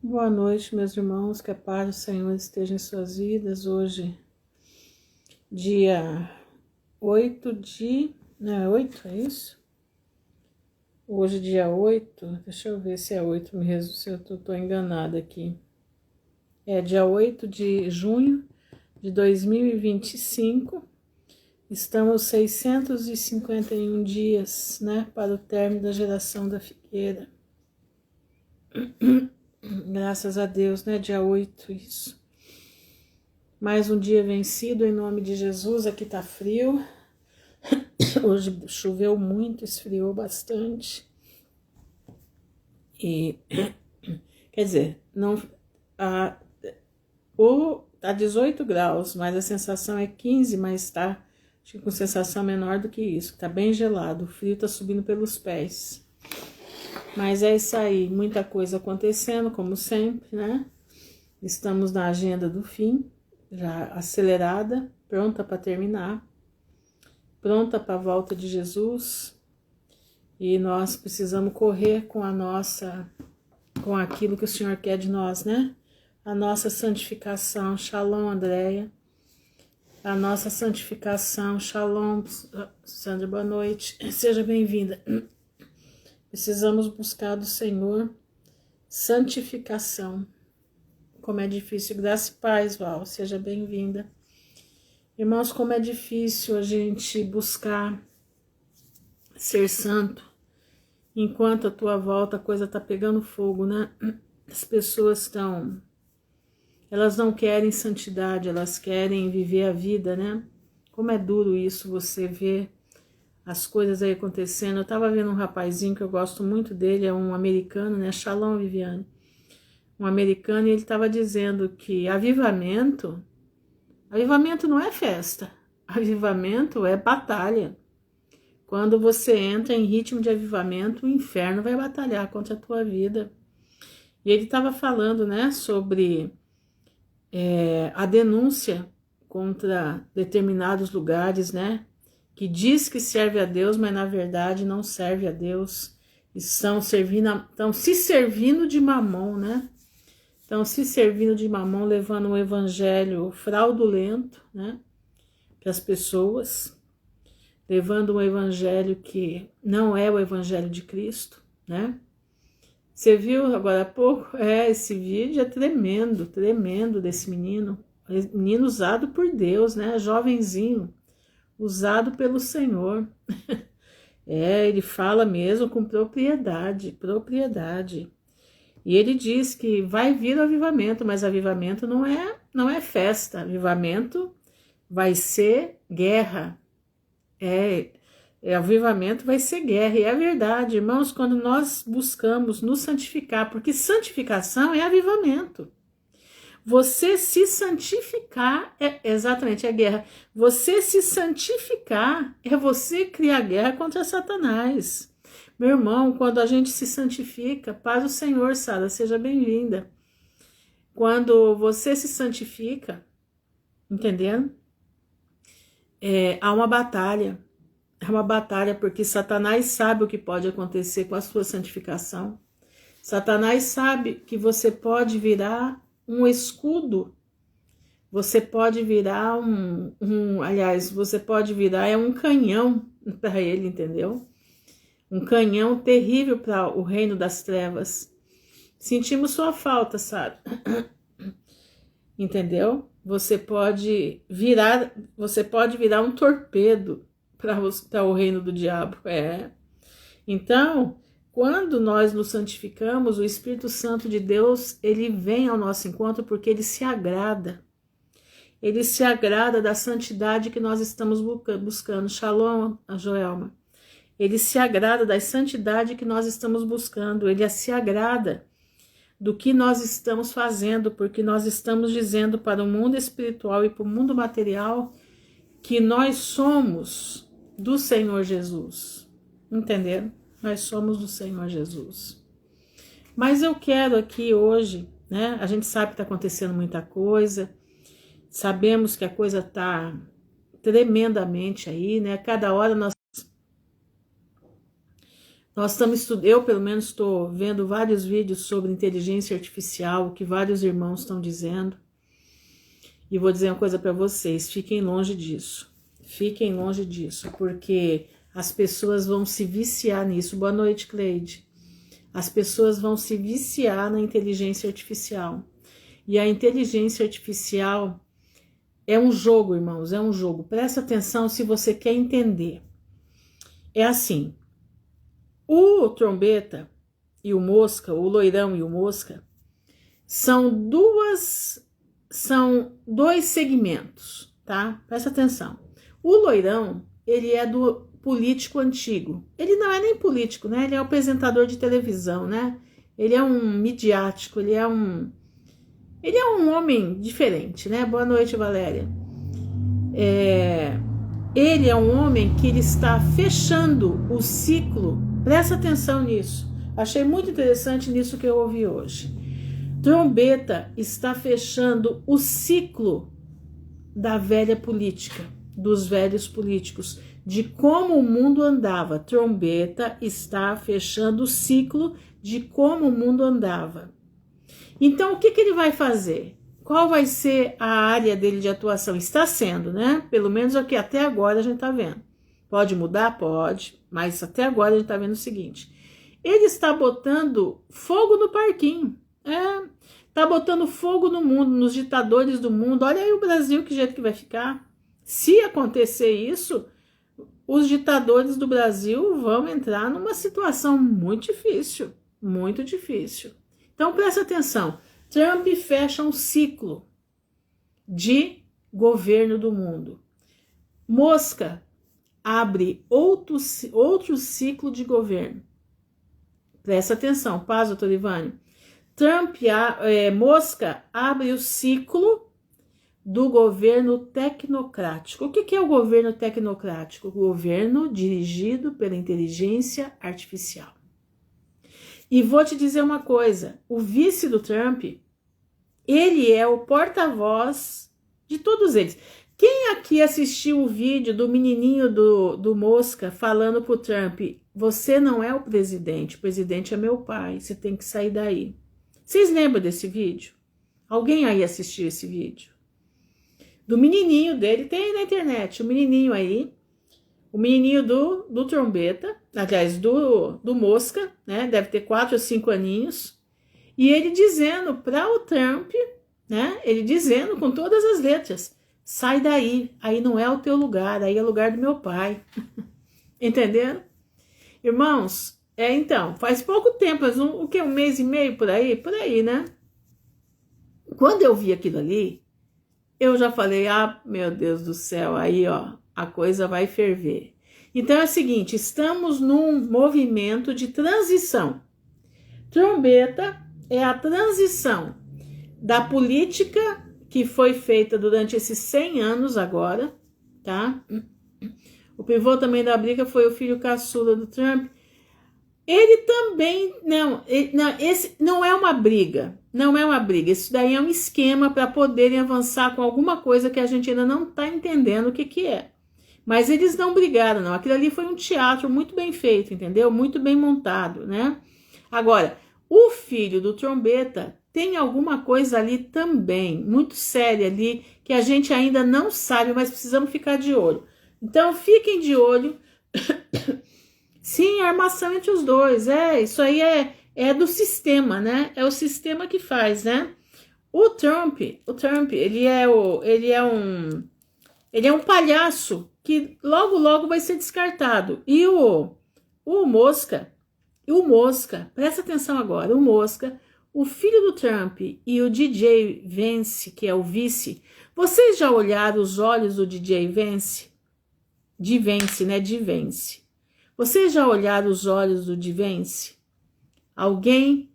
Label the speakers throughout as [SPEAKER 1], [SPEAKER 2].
[SPEAKER 1] Boa noite, meus irmãos, que a paz do Senhor esteja em suas vidas. Hoje, dia 8 de... Não é 8, é isso? Hoje, dia 8, deixa eu ver se é 8 mesmo, se eu tô enganada aqui. É dia 8 de junho de 2025. Estamos 651 dias, né, para o término da geração da figueira. Graças a Deus, né? Dia 8, isso. Mais um dia vencido em nome de Jesus. Aqui tá frio. Hoje choveu muito, esfriou bastante. E quer dizer, não tá 18 graus, mas a sensação é 15, mas tá acho que com sensação menor do que isso. Tá bem gelado, o frio tá subindo pelos pés. Mas é isso aí, muita coisa acontecendo, como sempre, né? Estamos na agenda do fim, já acelerada, pronta para terminar, pronta para a volta de Jesus. E nós precisamos correr com com aquilo que o Senhor quer de nós, né? A nossa santificação. Shalom, Andréia. A nossa santificação. Shalom, Sandra, boa noite. Seja bem-vinda. Precisamos buscar do Senhor santificação. Como é difícil. Graça e paz, Val. Seja bem-vinda. Irmãos, como é difícil a gente buscar ser santo. Enquanto a tua volta a coisa tá pegando fogo, né? As pessoas elas não querem santidade, elas querem viver a vida, né? Como é duro isso, você ver as coisas aí acontecendo. Eu tava vendo um rapazinho que eu gosto muito dele, é um americano, né? Shalom, Viviane. Um americano, e ele tava dizendo que avivamento não é festa, avivamento é batalha. Quando você entra em ritmo de avivamento, o inferno vai batalhar contra a tua vida. E ele estava falando, né, sobre a denúncia contra determinados lugares, né, que diz que serve a Deus, mas na verdade não serve a Deus. Estão se servindo de mamon, né? Estão se servindo de mamon, levando um evangelho fraudulento, né, para as pessoas. Levando um evangelho que não é o evangelho de Cristo, né? Você viu agora há pouco? Esse vídeo é tremendo desse menino. Menino usado por Deus, né? Jovenzinho, usado pelo Senhor. Ele fala mesmo com propriedade. E ele diz que vai vir o avivamento, mas avivamento não é festa. Avivamento vai ser guerra. Avivamento vai ser guerra, e é verdade, irmãos, quando nós buscamos nos santificar, porque santificação é avivamento. Você se santificar é exatamente a guerra. Você se santificar é você criar guerra contra Satanás. Meu irmão, quando a gente se santifica, paz do Senhor, Sara, seja bem-vinda. Quando você se santifica, entendendo? Há uma batalha. É uma batalha porque Satanás sabe o que pode acontecer com a sua santificação. Satanás sabe que você pode virar um escudo. Você pode virar você pode virar um canhão para ele, entendeu? Um canhão terrível para o reino das trevas. Sentimos sua falta, Sara. Entendeu? Você pode virar um torpedo para o reino do diabo. Então, quando nós nos santificamos, o Espírito Santo de Deus, ele vem ao nosso encontro porque ele se agrada. Ele se agrada da santidade que nós estamos buscando. Shalom, a Joelma. Ele se agrada da santidade que nós estamos buscando. Ele se agrada do que nós estamos fazendo, porque nós estamos dizendo para o mundo espiritual e para o mundo material que nós somos do Senhor Jesus. Entenderam? Nós somos do Senhor Jesus. Mas eu quero aqui hoje, né? A gente sabe que está acontecendo muita coisa. Sabemos que a coisa está tremendamente aí, né? Cada hora Nós estamos estudando, eu pelo menos estou vendo vários vídeos sobre inteligência artificial, o que vários irmãos estão dizendo. E vou dizer uma coisa para vocês, fiquem longe disso. Fiquem longe disso, porque as pessoas vão se viciar nisso. Boa noite, Cleide. As pessoas vão se viciar na inteligência artificial. E a inteligência artificial é um jogo, irmãos, é um jogo. Presta atenção se você quer entender. É assim, o Trombeta e o Mosca, o Loirão e o Mosca, são dois segmentos, tá? Presta atenção. O Loirão, ele é do político antigo. Ele não é nem político, né? Ele é um apresentador de televisão, né? Ele é um midiático, ele é um homem diferente, né? Boa noite, Valéria. Ele é um homem que ele está fechando o ciclo. Presta atenção nisso. Achei muito interessante nisso que eu ouvi hoje. Trombeta está fechando o ciclo da velha política, dos velhos políticos, de como o mundo andava. Trombeta está fechando o ciclo de como o mundo andava. Então, o que ele vai fazer? Qual vai ser a área dele de atuação? Está sendo, né? Pelo menos é o que até agora a gente está vendo. Pode mudar? Pode, mas até agora a gente está vendo o seguinte. Ele está botando fogo no parquinho. Está botando fogo no mundo, nos ditadores do mundo. Olha aí o Brasil, que jeito que vai ficar. Se acontecer isso, os ditadores do Brasil vão entrar numa situação muito difícil. Muito difícil. Então, presta atenção. Trump fecha um ciclo de governo do mundo. Mosca abre outro ciclo de governo. Presta atenção, paz, doutor Ivânio. Mosca abre o ciclo do governo tecnocrático. O que é o governo tecnocrático? O governo dirigido pela inteligência artificial. E vou te dizer uma coisa, o vice do Trump, ele é o porta-voz de todos eles. Quem aqui assistiu o vídeo do menininho do Mosca falando pro Trump, você não é o presidente é meu pai, você tem que sair daí. Vocês lembram desse vídeo? Alguém aí assistiu esse vídeo? Do menininho dele, tem na internet, o menininho aí, o menininho do Trombeta, aliás, do Mosca, né? Deve ter 4 ou 5 aninhos. E ele dizendo para o Trump, né? Ele dizendo com todas as letras, sai daí, aí não é o teu lugar, aí é o lugar do meu pai. Entenderam? Irmãos, então, faz pouco tempo, um mês e meio por aí, né? Quando eu vi aquilo ali, eu já falei, meu Deus do céu, aí, ó, a coisa vai ferver. Então é o seguinte, estamos num movimento de transição. Trombeta é a transição da política que foi feita durante esses 100 anos agora, tá? O pivô também da briga foi o filho caçula do Trump. Ele também, esse não é uma briga, isso daí é um esquema para poderem avançar com alguma coisa que a gente ainda não está entendendo o que é. Mas eles não brigaram, não. Aquilo ali foi um teatro muito bem feito, entendeu? Muito bem montado, né? Agora, o filho do Trombeta tem alguma coisa ali também, muito séria ali, que a gente ainda não sabe, mas precisamos ficar de olho. Então, fiquem de olho. Sim, a armação entre os dois, isso aí é do sistema, né? É o sistema que faz, né? O Trump, ele é um palhaço que logo vai ser descartado. E o Mosca, presta atenção agora, o Mosca, o filho do Trump e o DJ Vance, que é o vice, vocês já olharam os olhos do DJ Vance? De Vance, né? De Vance. Vocês já olharam os olhos do de Vance? Alguém?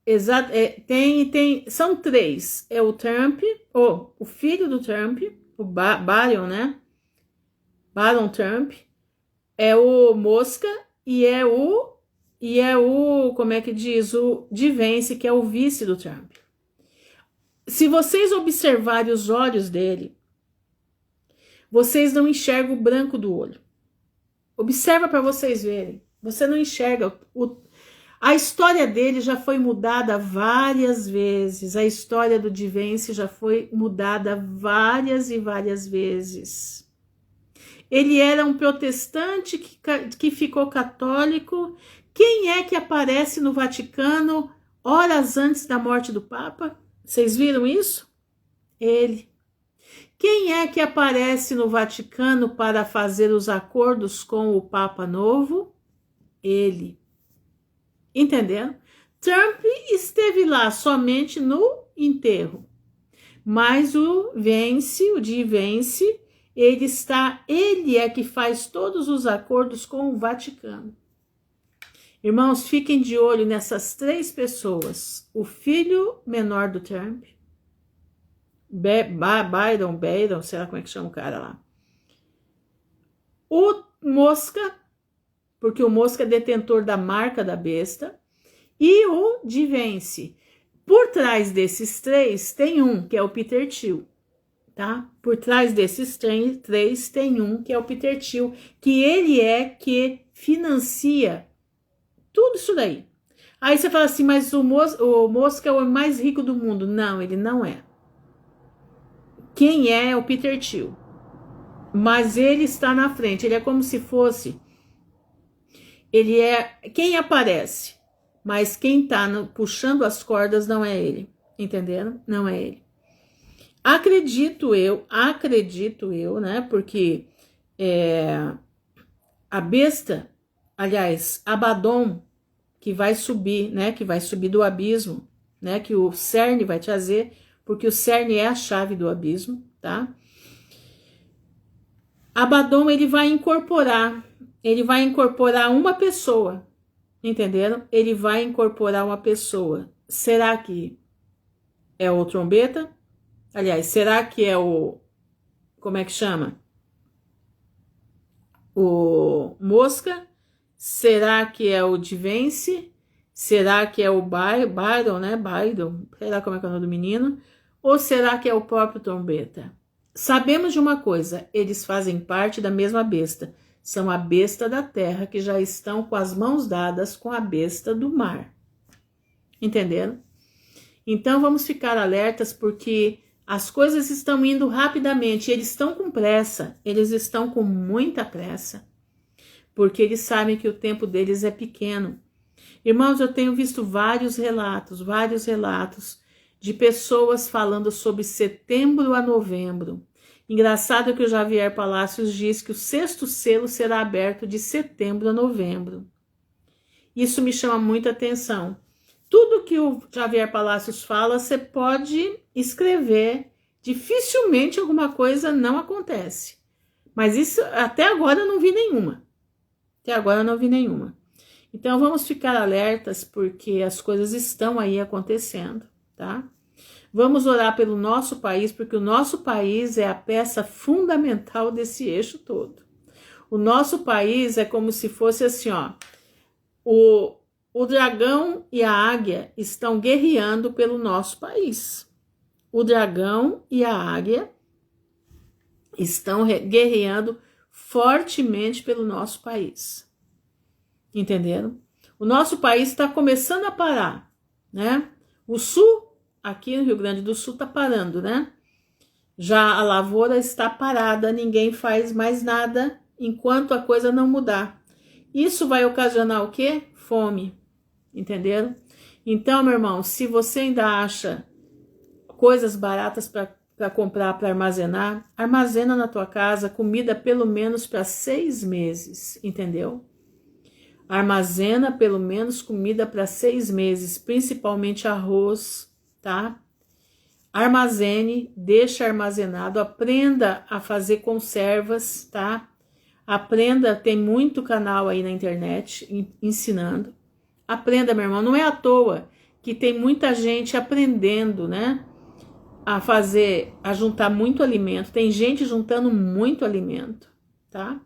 [SPEAKER 1] Exato, são 3. É o Trump, o filho do Trump, o Barron, né? Barron Trump, é o Mosca e é o, como é que diz? O de Vance, que é o vice do Trump. Se vocês observarem os olhos dele, vocês não enxergam o branco do olho. Observa para vocês verem. Você não enxerga. A história dele já foi mudada várias vezes. A história do Divence já foi mudada várias e várias vezes. Ele era um protestante que ficou católico. Quem é que aparece no Vaticano horas antes da morte do Papa? Vocês viram isso? Ele. Quem é que aparece no Vaticano para fazer os acordos com o Papa Novo? Ele. Entenderam? Trump esteve lá somente no enterro. Mas o Divence, ele é que faz todos os acordos com o Vaticano. Irmãos, fiquem de olho nessas 3 pessoas. O filho menor do Trump, Biden, sei lá como é que chama o cara lá. O Mosca, porque o Mosca é detentor da marca da besta, e o Divence. Por trás desses 3 tem um, que é o Peter Thiel, tá? Por trás desses 3 tem um, que é o Peter Thiel, que ele é que financia tudo isso daí. Aí você fala assim, mas o Mosca é o homem mais rico do mundo. Não, ele não é. Quem é o Peter Thiel. Mas ele está na frente, ele é como se fosse... Ele é quem aparece, mas quem está puxando as cordas não é ele, entenderam? Não é ele. Acredito eu, né? Porque a besta, aliás, Abaddon, que vai subir, né? Que vai subir do abismo, né? Que o CERN vai trazer, porque o CERN é a chave do abismo, tá? Abaddon, ele vai incorporar uma pessoa, entenderam? Ele vai incorporar uma pessoa. Será que é o trombeta? Aliás, será que é o... Como é que chama? O Mosca? Será que é o Divence? Será que é o Byron, né? Byron, sei lá como é que é o nome do menino. Ou será que é o próprio trombeta? Sabemos de uma coisa, eles fazem parte da mesma besta. São a besta da terra que já estão com as mãos dadas com a besta do mar. Entenderam? Então vamos ficar alertas porque as coisas estão indo rapidamente. Eles estão com pressa. Eles estão com muita pressa. Porque eles sabem que o tempo deles é pequeno. Irmãos, eu tenho visto vários relatos de pessoas falando sobre setembro a novembro. Engraçado que o Javier Palacios diz que o 6º selo será aberto de setembro a novembro. Isso me chama muita atenção. Tudo que o Javier Palacios fala, você pode escrever. Dificilmente alguma coisa não acontece. Mas isso, até agora eu não vi nenhuma. Então vamos ficar alertas porque as coisas estão aí acontecendo, tá? Vamos orar pelo nosso país, porque o nosso país é a peça fundamental desse eixo todo. O nosso país é como se fosse assim, ó. O dragão e a águia estão guerreando pelo nosso país. O dragão e a águia estão guerreando fortemente pelo nosso país. Entenderam? O nosso país está começando a parar, né? O sul, aqui no Rio Grande do Sul, está parando, né? Já a lavoura está parada, ninguém faz mais nada enquanto a coisa não mudar. Isso vai ocasionar o quê? Fome. Entenderam? Então, meu irmão, se você ainda acha coisas baratas para comprar, para armazenar, armazena na tua casa comida pelo menos para 6 meses, entendeu? Armazena pelo menos comida para 6 meses, principalmente arroz, tá? Armazene, deixa armazenado, aprenda a fazer conservas, tá? Aprenda, tem muito canal aí na internet ensinando. Aprenda, meu irmão, não é à toa que tem muita gente aprendendo, né? A juntar muito alimento. Tem gente juntando muito alimento, tá?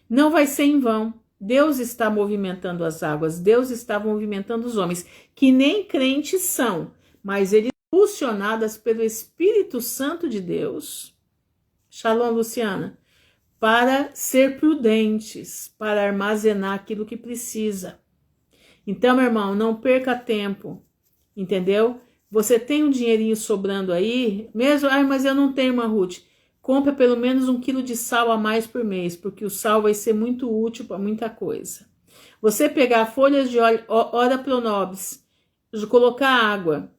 [SPEAKER 1] Não vai ser em vão. Deus está movimentando as águas, Deus está movimentando os homens, que nem crentes são, mas eles impulsionadas pelo Espírito Santo de Deus. Shalom, Luciana. para ser prudentes, para armazenar aquilo que precisa. Então, meu irmão, não perca tempo, entendeu? Você tem um dinheirinho sobrando aí, mesmo, mas eu não tenho, irmã Ruth. Compra pelo menos 1 quilo de sal a mais por mês, porque o sal vai ser muito útil para muita coisa. Você pegar folhas de ora pro nobis, colocar água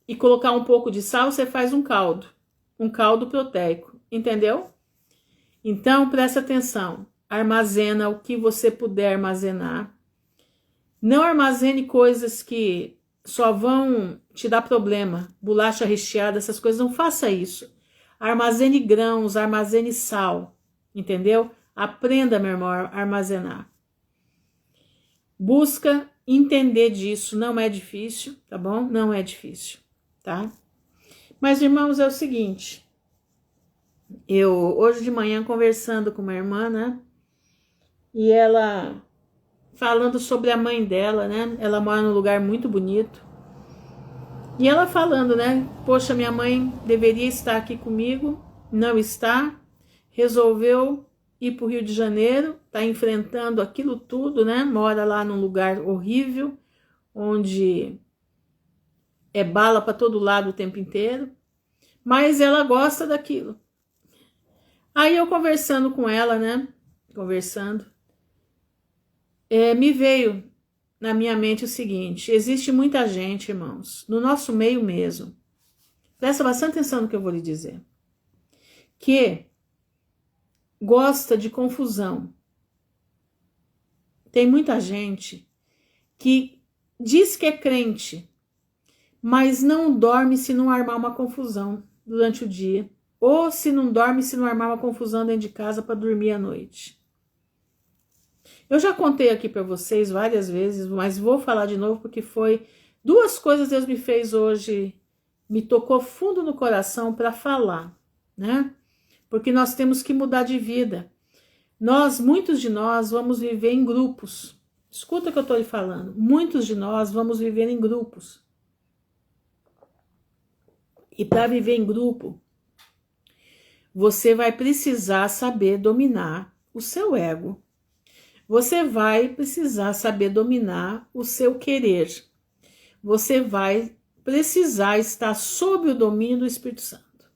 [SPEAKER 1] e colocar um pouco de sal, você faz um caldo proteico, entendeu? Então, presta atenção, armazena o que você puder armazenar. Não armazene coisas que só vão te dar problema, bolacha recheada, essas coisas, não faça isso. Armazene grãos, armazene sal, entendeu? Aprenda, meu irmão, a armazenar. Busca entender disso, não é difícil, tá bom? Não é difícil, tá? Mas, irmãos, é o seguinte, eu hoje de manhã conversando com uma irmã, né? E ela falando sobre a mãe dela, né? Ela mora num lugar muito bonito. E ela falando, né? Poxa, minha mãe deveria estar aqui comigo, não está. Resolveu ir para o Rio de Janeiro, está enfrentando aquilo tudo, né? Mora lá num lugar horrível, onde é bala para todo lado o tempo inteiro. Mas ela gosta daquilo. Aí eu conversando com ela, né? Me veio na minha mente o seguinte: existe muita gente, irmãos, no nosso meio mesmo, presta bastante atenção no que eu vou lhe dizer, que gosta de confusão. Tem muita gente que diz que é crente, mas não dorme se não armar uma confusão durante o dia, ou se não dorme se não armar uma confusão dentro de casa para dormir à noite. Eu já contei aqui para vocês várias vezes, mas vou falar de novo porque foi 2 coisas Deus me fez hoje, me tocou fundo no coração para falar, né? Porque nós temos que mudar de vida. Muitos de nós vamos viver em grupos. Escuta o que eu estou lhe falando. Muitos de nós vamos viver em grupos. E para viver em grupo, você vai precisar saber dominar o seu ego. Você vai precisar saber dominar o seu querer. Você vai precisar estar sob o domínio do Espírito Santo.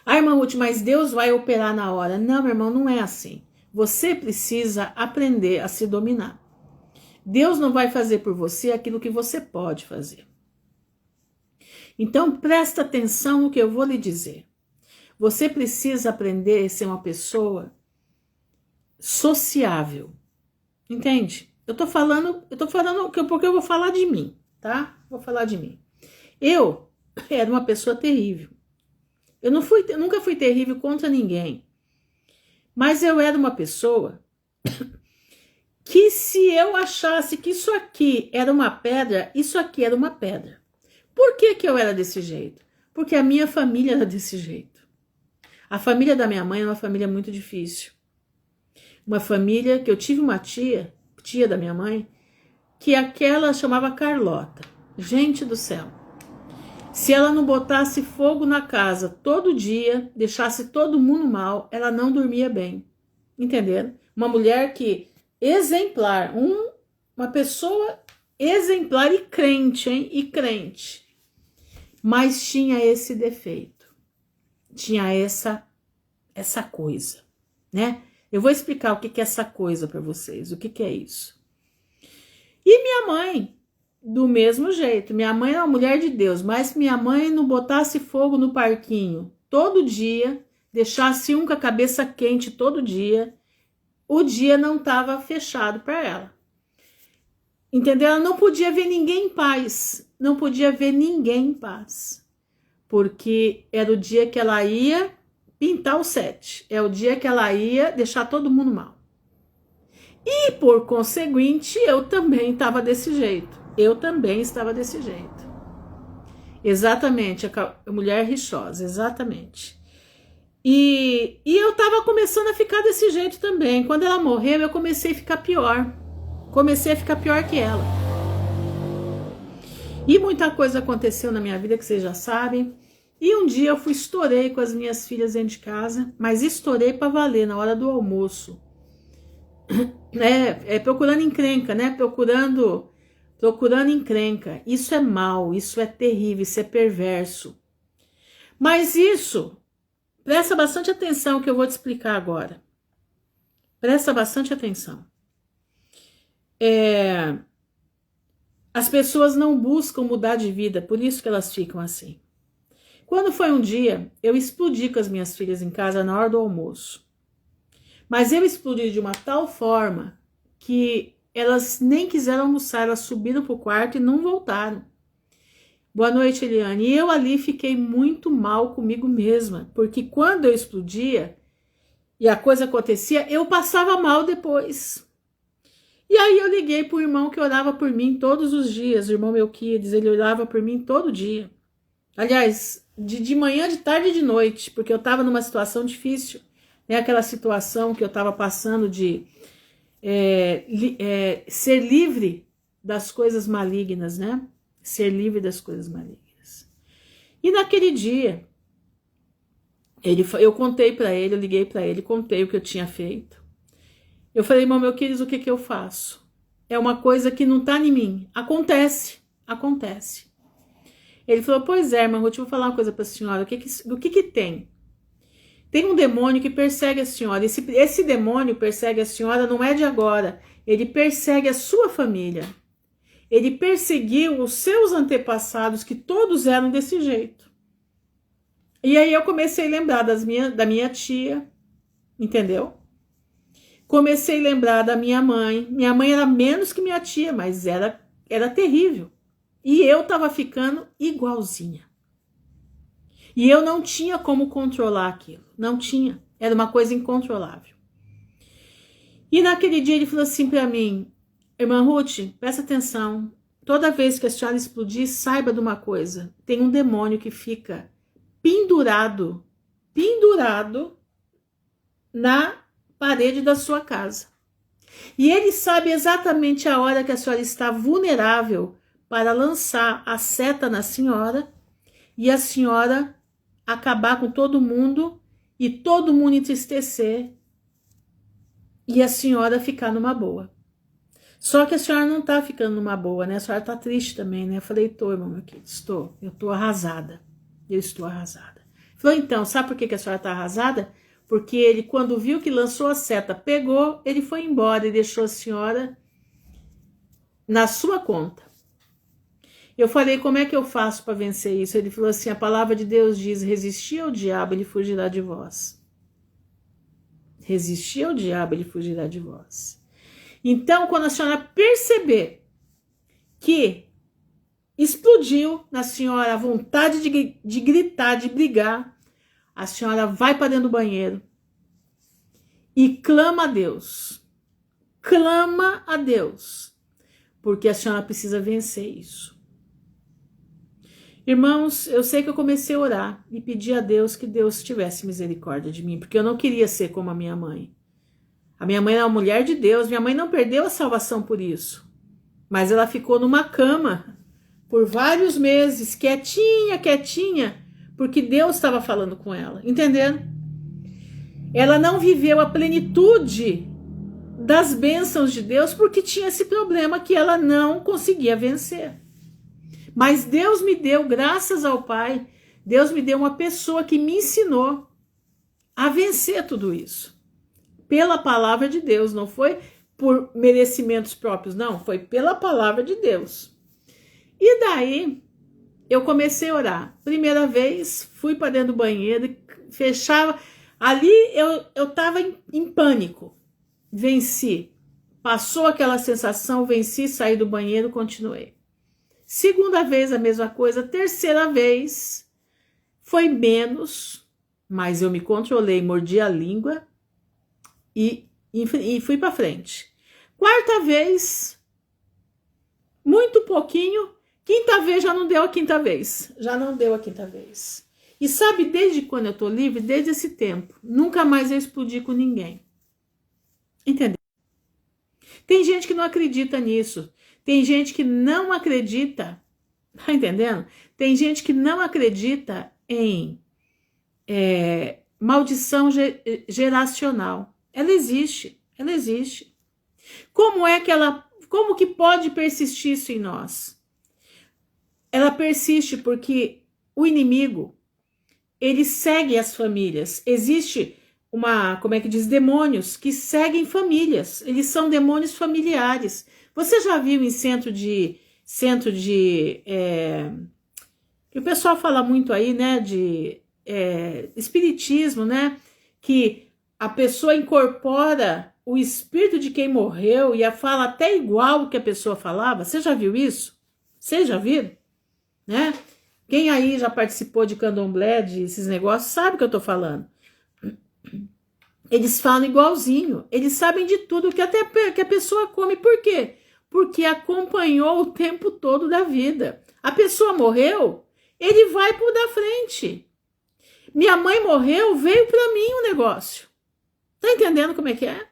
[SPEAKER 1] Ah, irmã Ruth, mas Deus vai operar na hora. Não, meu irmão, não é assim. Você precisa aprender a se dominar. Deus não vai fazer por você aquilo que você pode fazer. Então, presta atenção no que eu vou lhe dizer. Você precisa aprender a ser uma pessoa sociável. Entende? Eu tô falando porque eu vou falar de mim, tá? Vou falar de mim. Eu era uma pessoa terrível. Eu nunca fui terrível contra ninguém. Mas eu era uma pessoa que, se eu achasse que isso aqui era uma pedra, isso aqui era uma pedra. Por que eu era desse jeito? Porque a minha família era desse jeito. A família da minha mãe era uma família muito difícil. Uma família que eu tive uma tia da minha mãe, que aquela chamava Carlota. Gente do céu. Se ela não botasse fogo na casa todo dia, deixasse todo mundo mal, ela não dormia bem. Entenderam? Uma mulher que exemplar, uma pessoa exemplar e crente, hein? E crente. Mas tinha esse defeito. Tinha essa coisa, né? Eu vou explicar o que é essa coisa para vocês, o que é isso. E minha mãe, do mesmo jeito, minha mãe é uma mulher de Deus, mas se minha mãe não botasse fogo no parquinho todo dia, deixasse com a cabeça quente todo dia, o dia não estava fechado para ela. Entendeu? Ela não podia ver ninguém em paz, não podia ver ninguém em paz, porque era o dia que ela ia pintar o 7, é o dia que ela ia deixar todo mundo mal. E, por conseguinte, eu também estava desse jeito. Exatamente, a mulher rixosa, exatamente. E eu estava começando a ficar desse jeito também. Quando ela morreu, eu comecei a ficar pior. Que ela. E muita coisa aconteceu na minha vida que vocês já sabem. E um dia eu estourei com as minhas filhas dentro de casa, mas estourei para valer na hora do almoço. Procurando encrenca, né? Procurando encrenca. Isso é mal, isso é terrível, isso é perverso. Mas isso, presta bastante atenção que eu vou te explicar agora. Presta bastante atenção. As pessoas não buscam mudar de vida, por isso que elas ficam assim. Quando foi um dia, eu explodi com as minhas filhas em casa na hora do almoço. Mas eu explodi de uma tal forma que elas nem quiseram almoçar, elas subiram pro quarto e não voltaram. Boa noite, Eliane. E eu ali fiquei muito mal comigo mesma, porque quando eu explodia e a coisa acontecia, eu passava mal depois. E aí eu liguei pro irmão que orava por mim todos os dias, o irmão Melquiades, ele orava por mim todo dia. Aliás, de manhã, de tarde e de noite, porque eu estava numa situação difícil, né? Aquela situação que eu estava passando de ser livre das coisas malignas, né? Ser livre das coisas malignas. E naquele dia, eu contei para ele, eu liguei para ele, contei o que eu tinha feito. Eu falei, irmão, meu querido, o que eu faço? É uma coisa que não tá em mim. Acontece. Ele falou, pois é, irmã Ruth, vou falar uma coisa para a senhora. O que tem? Tem um demônio que persegue a senhora. Esse demônio persegue a senhora não é de agora. Ele persegue a sua família. Ele perseguiu os seus antepassados, que todos eram desse jeito. E aí eu comecei a lembrar da minha tia, entendeu? Comecei a lembrar da minha mãe. Minha mãe era menos que minha tia, mas era terrível. E eu estava ficando igualzinha. E eu não tinha como controlar aquilo. Não tinha. Era uma coisa incontrolável. E naquele dia ele falou assim para mim, irmã Ruth, presta atenção. Toda vez que a senhora explodir, saiba de uma coisa. Tem um demônio que fica pendurado na parede da sua casa. E ele sabe exatamente a hora que a senhora está vulnerável para lançar a seta na senhora e a senhora acabar com todo mundo e todo mundo entristecer e a senhora ficar numa boa. Só que a senhora não está ficando numa boa, né? A senhora está triste também, né? Eu falei, irmão, meu querido, eu estou arrasada. Eu estou arrasada. Ele falou, então, sabe por que a senhora está arrasada? Porque ele, quando viu que lançou a seta, pegou, ele foi embora e deixou a senhora na sua conta. Eu falei, como é que eu faço para vencer isso? Ele falou assim, a palavra de Deus diz, resistir ao diabo, ele fugirá de vós. Resistir ao diabo, ele fugirá de vós. Então, quando a senhora perceber que explodiu na senhora a vontade de gritar, de brigar, a senhora vai para dentro do banheiro e clama a Deus. Clama a Deus. Porque a senhora precisa vencer isso. Irmãos, eu sei que eu comecei a orar e pedir a Deus que Deus tivesse misericórdia de mim, porque eu não queria ser como a minha mãe. A minha mãe era uma mulher de Deus, minha mãe não perdeu a salvação por isso. Mas ela ficou numa cama por vários meses, quietinha, porque Deus estava falando com ela, entendendo? Ela não viveu a plenitude das bênçãos de Deus porque tinha esse problema que ela não conseguia vencer. Mas Deus me deu, graças ao Pai, Deus me deu uma pessoa que me ensinou a vencer tudo isso. Pela palavra de Deus, não foi por merecimentos próprios, não, foi pela palavra de Deus. E daí, eu comecei a orar. Primeira vez, fui para dentro do banheiro, fechava. Ali eu estava em pânico. Venci. Passou aquela sensação, venci, saí do banheiro, continuei. Segunda vez, a mesma coisa. Terceira vez, foi menos, mas eu me controlei, mordi a língua e fui para frente. Quarta vez, muito pouquinho. Quinta vez já não deu a quinta vez. Já não deu a quinta vez. E sabe, desde quando eu tô livre, desde esse tempo, nunca mais eu explodi com ninguém. Entendeu? Tem gente que não acredita nisso. Tem gente que não acredita. Tá entendendo? Tem gente que não acredita em maldição geracional. Ela existe, ela existe. Como que pode persistir isso em nós? Ela persiste porque o inimigo, ele segue as famílias. Existe demônios que seguem famílias. Eles são demônios familiares. Você já viu em centro de que o pessoal fala muito aí, né, de espiritismo, né, que a pessoa incorpora o espírito de quem morreu e fala até igual o que a pessoa falava? Você já viu isso? Vocês já viram? Né? Quem aí já participou de candomblé, desses negócios, sabe o que eu tô falando. Eles falam igualzinho, eles sabem de tudo que até que a pessoa come. Por quê? Porque acompanhou o tempo todo da vida. A pessoa morreu, ele vai pro da frente. Minha mãe morreu, veio para mim o negócio. Tá entendendo como é que é?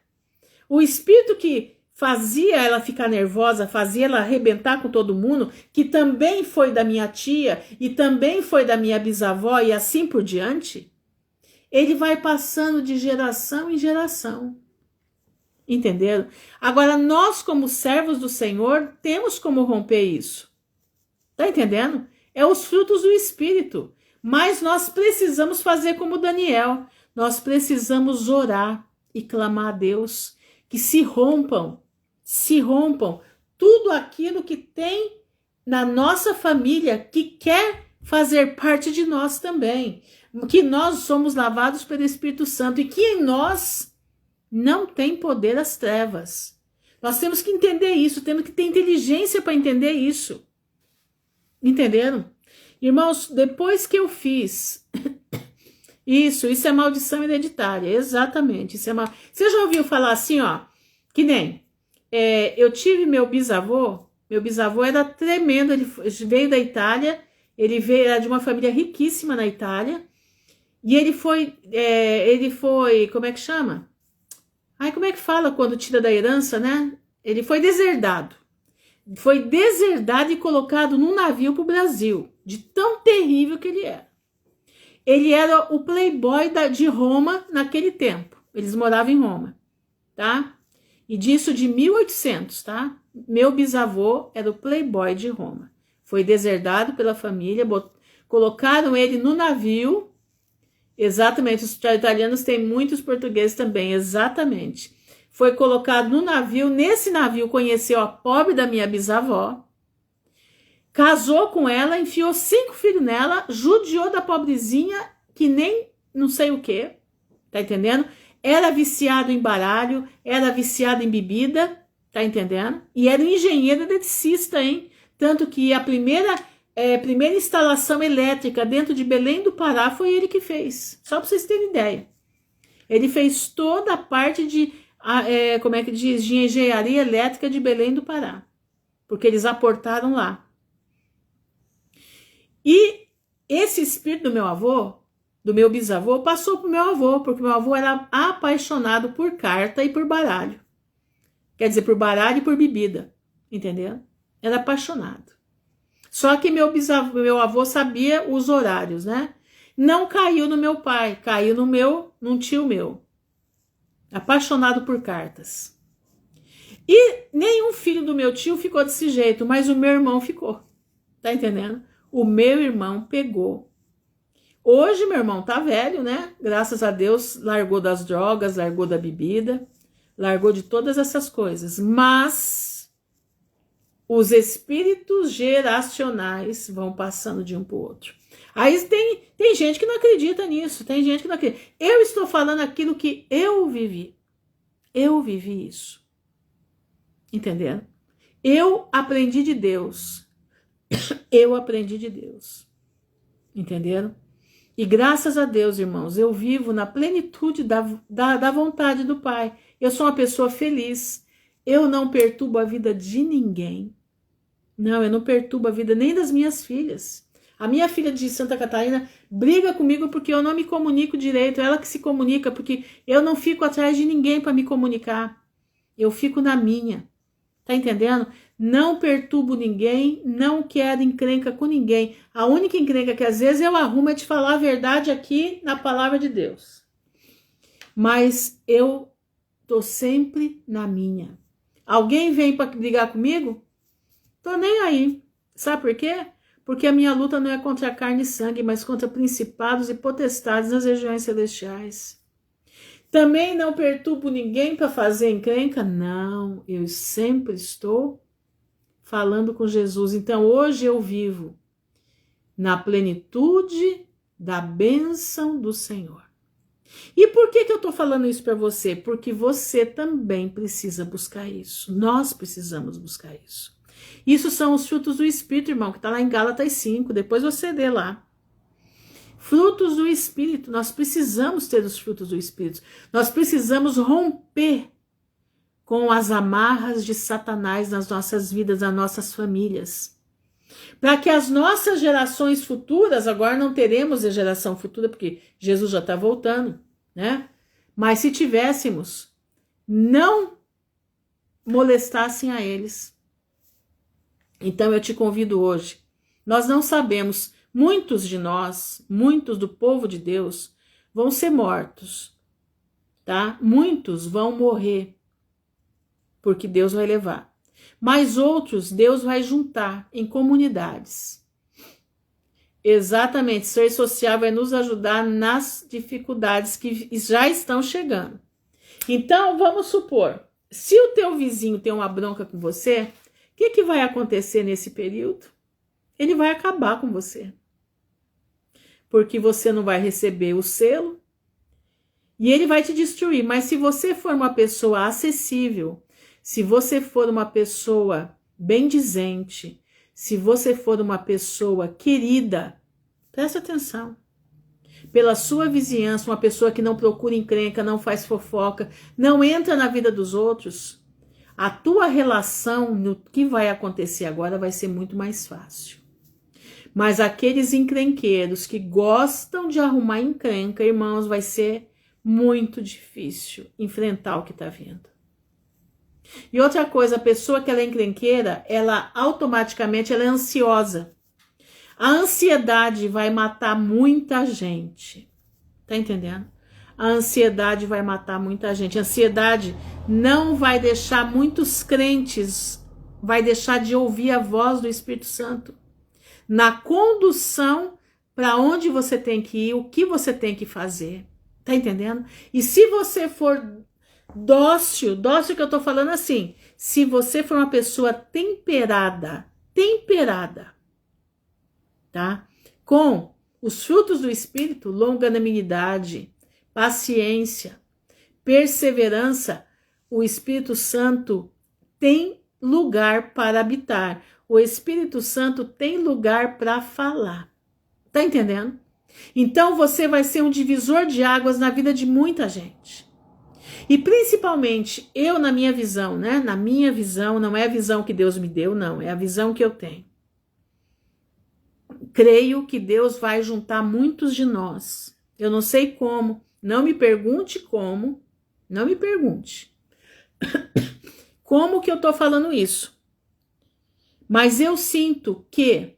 [SPEAKER 1] O espírito que fazia ela ficar nervosa, fazia ela arrebentar com todo mundo, que também foi da minha tia e também foi da minha bisavó e assim por diante, ele vai passando de geração em geração. Entenderam? Agora, nós como servos do Senhor, temos como romper isso. Tá entendendo? É os frutos do Espírito. Mas nós precisamos fazer como Daniel. Nós precisamos orar e clamar a Deus que se rompam tudo aquilo que tem na nossa família que quer fazer parte de nós também. Que nós somos lavados pelo Espírito Santo e que em nós não tem poder as trevas. Nós temos que entender isso, temos que ter inteligência para entender isso. Entenderam? Irmãos, depois que eu fiz isso é maldição hereditária, exatamente. Você já ouviu falar assim, ó, que nem eu tive meu bisavô era tremendo, ele veio da Itália, era de uma família riquíssima na Itália, e ele foi, como é que chama? Como é que fala quando tira da herança, né? Ele foi deserdado. Foi deserdado e colocado num navio para o Brasil, de tão terrível que ele era. Ele era o playboy de Roma naquele tempo. Eles moravam em Roma, tá? E disso de 1800, tá? Meu bisavô era o playboy de Roma. Foi deserdado pela família, colocaram ele no navio. Exatamente, os italianos têm muitos portugueses também, exatamente. Foi colocado no navio, nesse navio conheceu a pobre da minha bisavó, casou com ela, enfiou 5 filhos nela, judiou da pobrezinha, que nem não sei o que, tá entendendo? Era viciado em baralho, era viciado em bebida, tá entendendo? E era um engenheiro eletricista, hein? Tanto que a primeira instalação elétrica dentro de Belém do Pará foi ele que fez, só para vocês terem ideia. Ele fez toda a parte de de engenharia elétrica de Belém do Pará, porque eles aportaram lá. E esse espírito do meu bisavô, passou pro meu avô, porque meu avô era apaixonado por carta e por baralho. Quer dizer, por baralho e por bebida, entendeu? Era apaixonado. Só que meu avô sabia os horários, né? Não caiu no meu pai, caiu num tio meu. Apaixonado por cartas. E nenhum filho do meu tio ficou desse jeito, mas o meu irmão ficou. Tá entendendo? O meu irmão pegou. Hoje meu irmão tá velho, né? Graças a Deus, largou das drogas, largou da bebida, largou de todas essas coisas. Mas os espíritos geracionais vão passando de um para o outro. Aí tem gente que não acredita nisso, tem gente que não acredita. Eu estou falando aquilo que eu vivi. Eu vivi isso. Entendendo? Eu aprendi de Deus. Eu aprendi de Deus. Entenderam? E graças a Deus, irmãos, eu vivo na plenitude da vontade do Pai. Eu sou uma pessoa feliz. Eu não perturbo a vida de ninguém. Não, eu não perturbo a vida nem das minhas filhas. A minha filha de Santa Catarina briga comigo porque eu não me comunico direito. Ela que se comunica, porque eu não fico atrás de ninguém para me comunicar. Eu fico na minha. Tá entendendo? não perturbo ninguém, não quero encrenca com ninguém. A única encrenca que às vezes eu arrumo é de falar a verdade aqui na palavra de Deus. Mas eu tô sempre na minha. Alguém vem para brigar comigo? Tô nem aí. Sabe por quê? Porque a minha luta não é contra carne e sangue, mas contra principados e potestades nas regiões celestiais. Também não perturbo ninguém para fazer encrenca? Não, eu sempre estou falando com Jesus. Então hoje eu vivo na plenitude da bênção do Senhor. E por que eu estou falando isso para você? Porque você também precisa buscar isso. Nós precisamos buscar isso. Isso são os frutos do Espírito, irmão, que está lá em Gálatas 5. Depois você lê lá. Frutos do Espírito. Nós precisamos ter os frutos do Espírito. Nós precisamos romper com as amarras de Satanás nas nossas vidas, nas nossas famílias. Para que as nossas gerações futuras, agora não teremos a geração futura, porque Jesus já está voltando, né? Mas se tivéssemos, não molestassem a eles. Então eu te convido hoje. Nós não sabemos, muitos de nós, muitos do povo de Deus, vão ser mortos, tá? Muitos vão morrer, porque Deus vai levar. Mas outros Deus vai juntar em comunidades. Exatamente, ser social vai nos ajudar nas dificuldades que já estão chegando. Então, vamos supor, se o teu vizinho tem uma bronca com você, o que vai acontecer nesse período? Ele vai acabar com você. Porque você não vai receber o selo e ele vai te destruir. Mas se você for uma pessoa acessível, se você for uma pessoa bendizente, se você for uma pessoa querida, preste atenção. Pela sua vizinhança, uma pessoa que não procura encrenca, não faz fofoca, não entra na vida dos outros, a tua relação no que vai acontecer agora vai ser muito mais fácil. Mas aqueles encrenqueiros que gostam de arrumar encrenca, irmãos, vai ser muito difícil enfrentar o que está vindo. E outra coisa, a pessoa que ela é encrenqueira, ela automaticamente ela é ansiosa. A ansiedade vai matar muita gente. Tá entendendo? A ansiedade vai matar muita gente. A ansiedade não vai deixar muitos crentes, vai deixar de ouvir a voz do Espírito Santo na condução para onde você tem que ir, o que você tem que fazer. Tá entendendo? E se você for dócil que eu tô falando assim, se você for uma pessoa temperada, tá? Com os frutos do Espírito, longanimidade, paciência, perseverança, o Espírito Santo tem lugar para habitar. O Espírito Santo tem lugar para falar. Tá entendendo? Então você vai ser um divisor de águas na vida de muita gente. E principalmente eu na minha visão, né? Na minha visão, não é a visão que Deus me deu, não, é a visão que eu tenho. Creio que Deus vai juntar muitos de nós. Eu não sei como, não me pergunte como, não me pergunte. Como que eu tô falando isso? Mas eu sinto que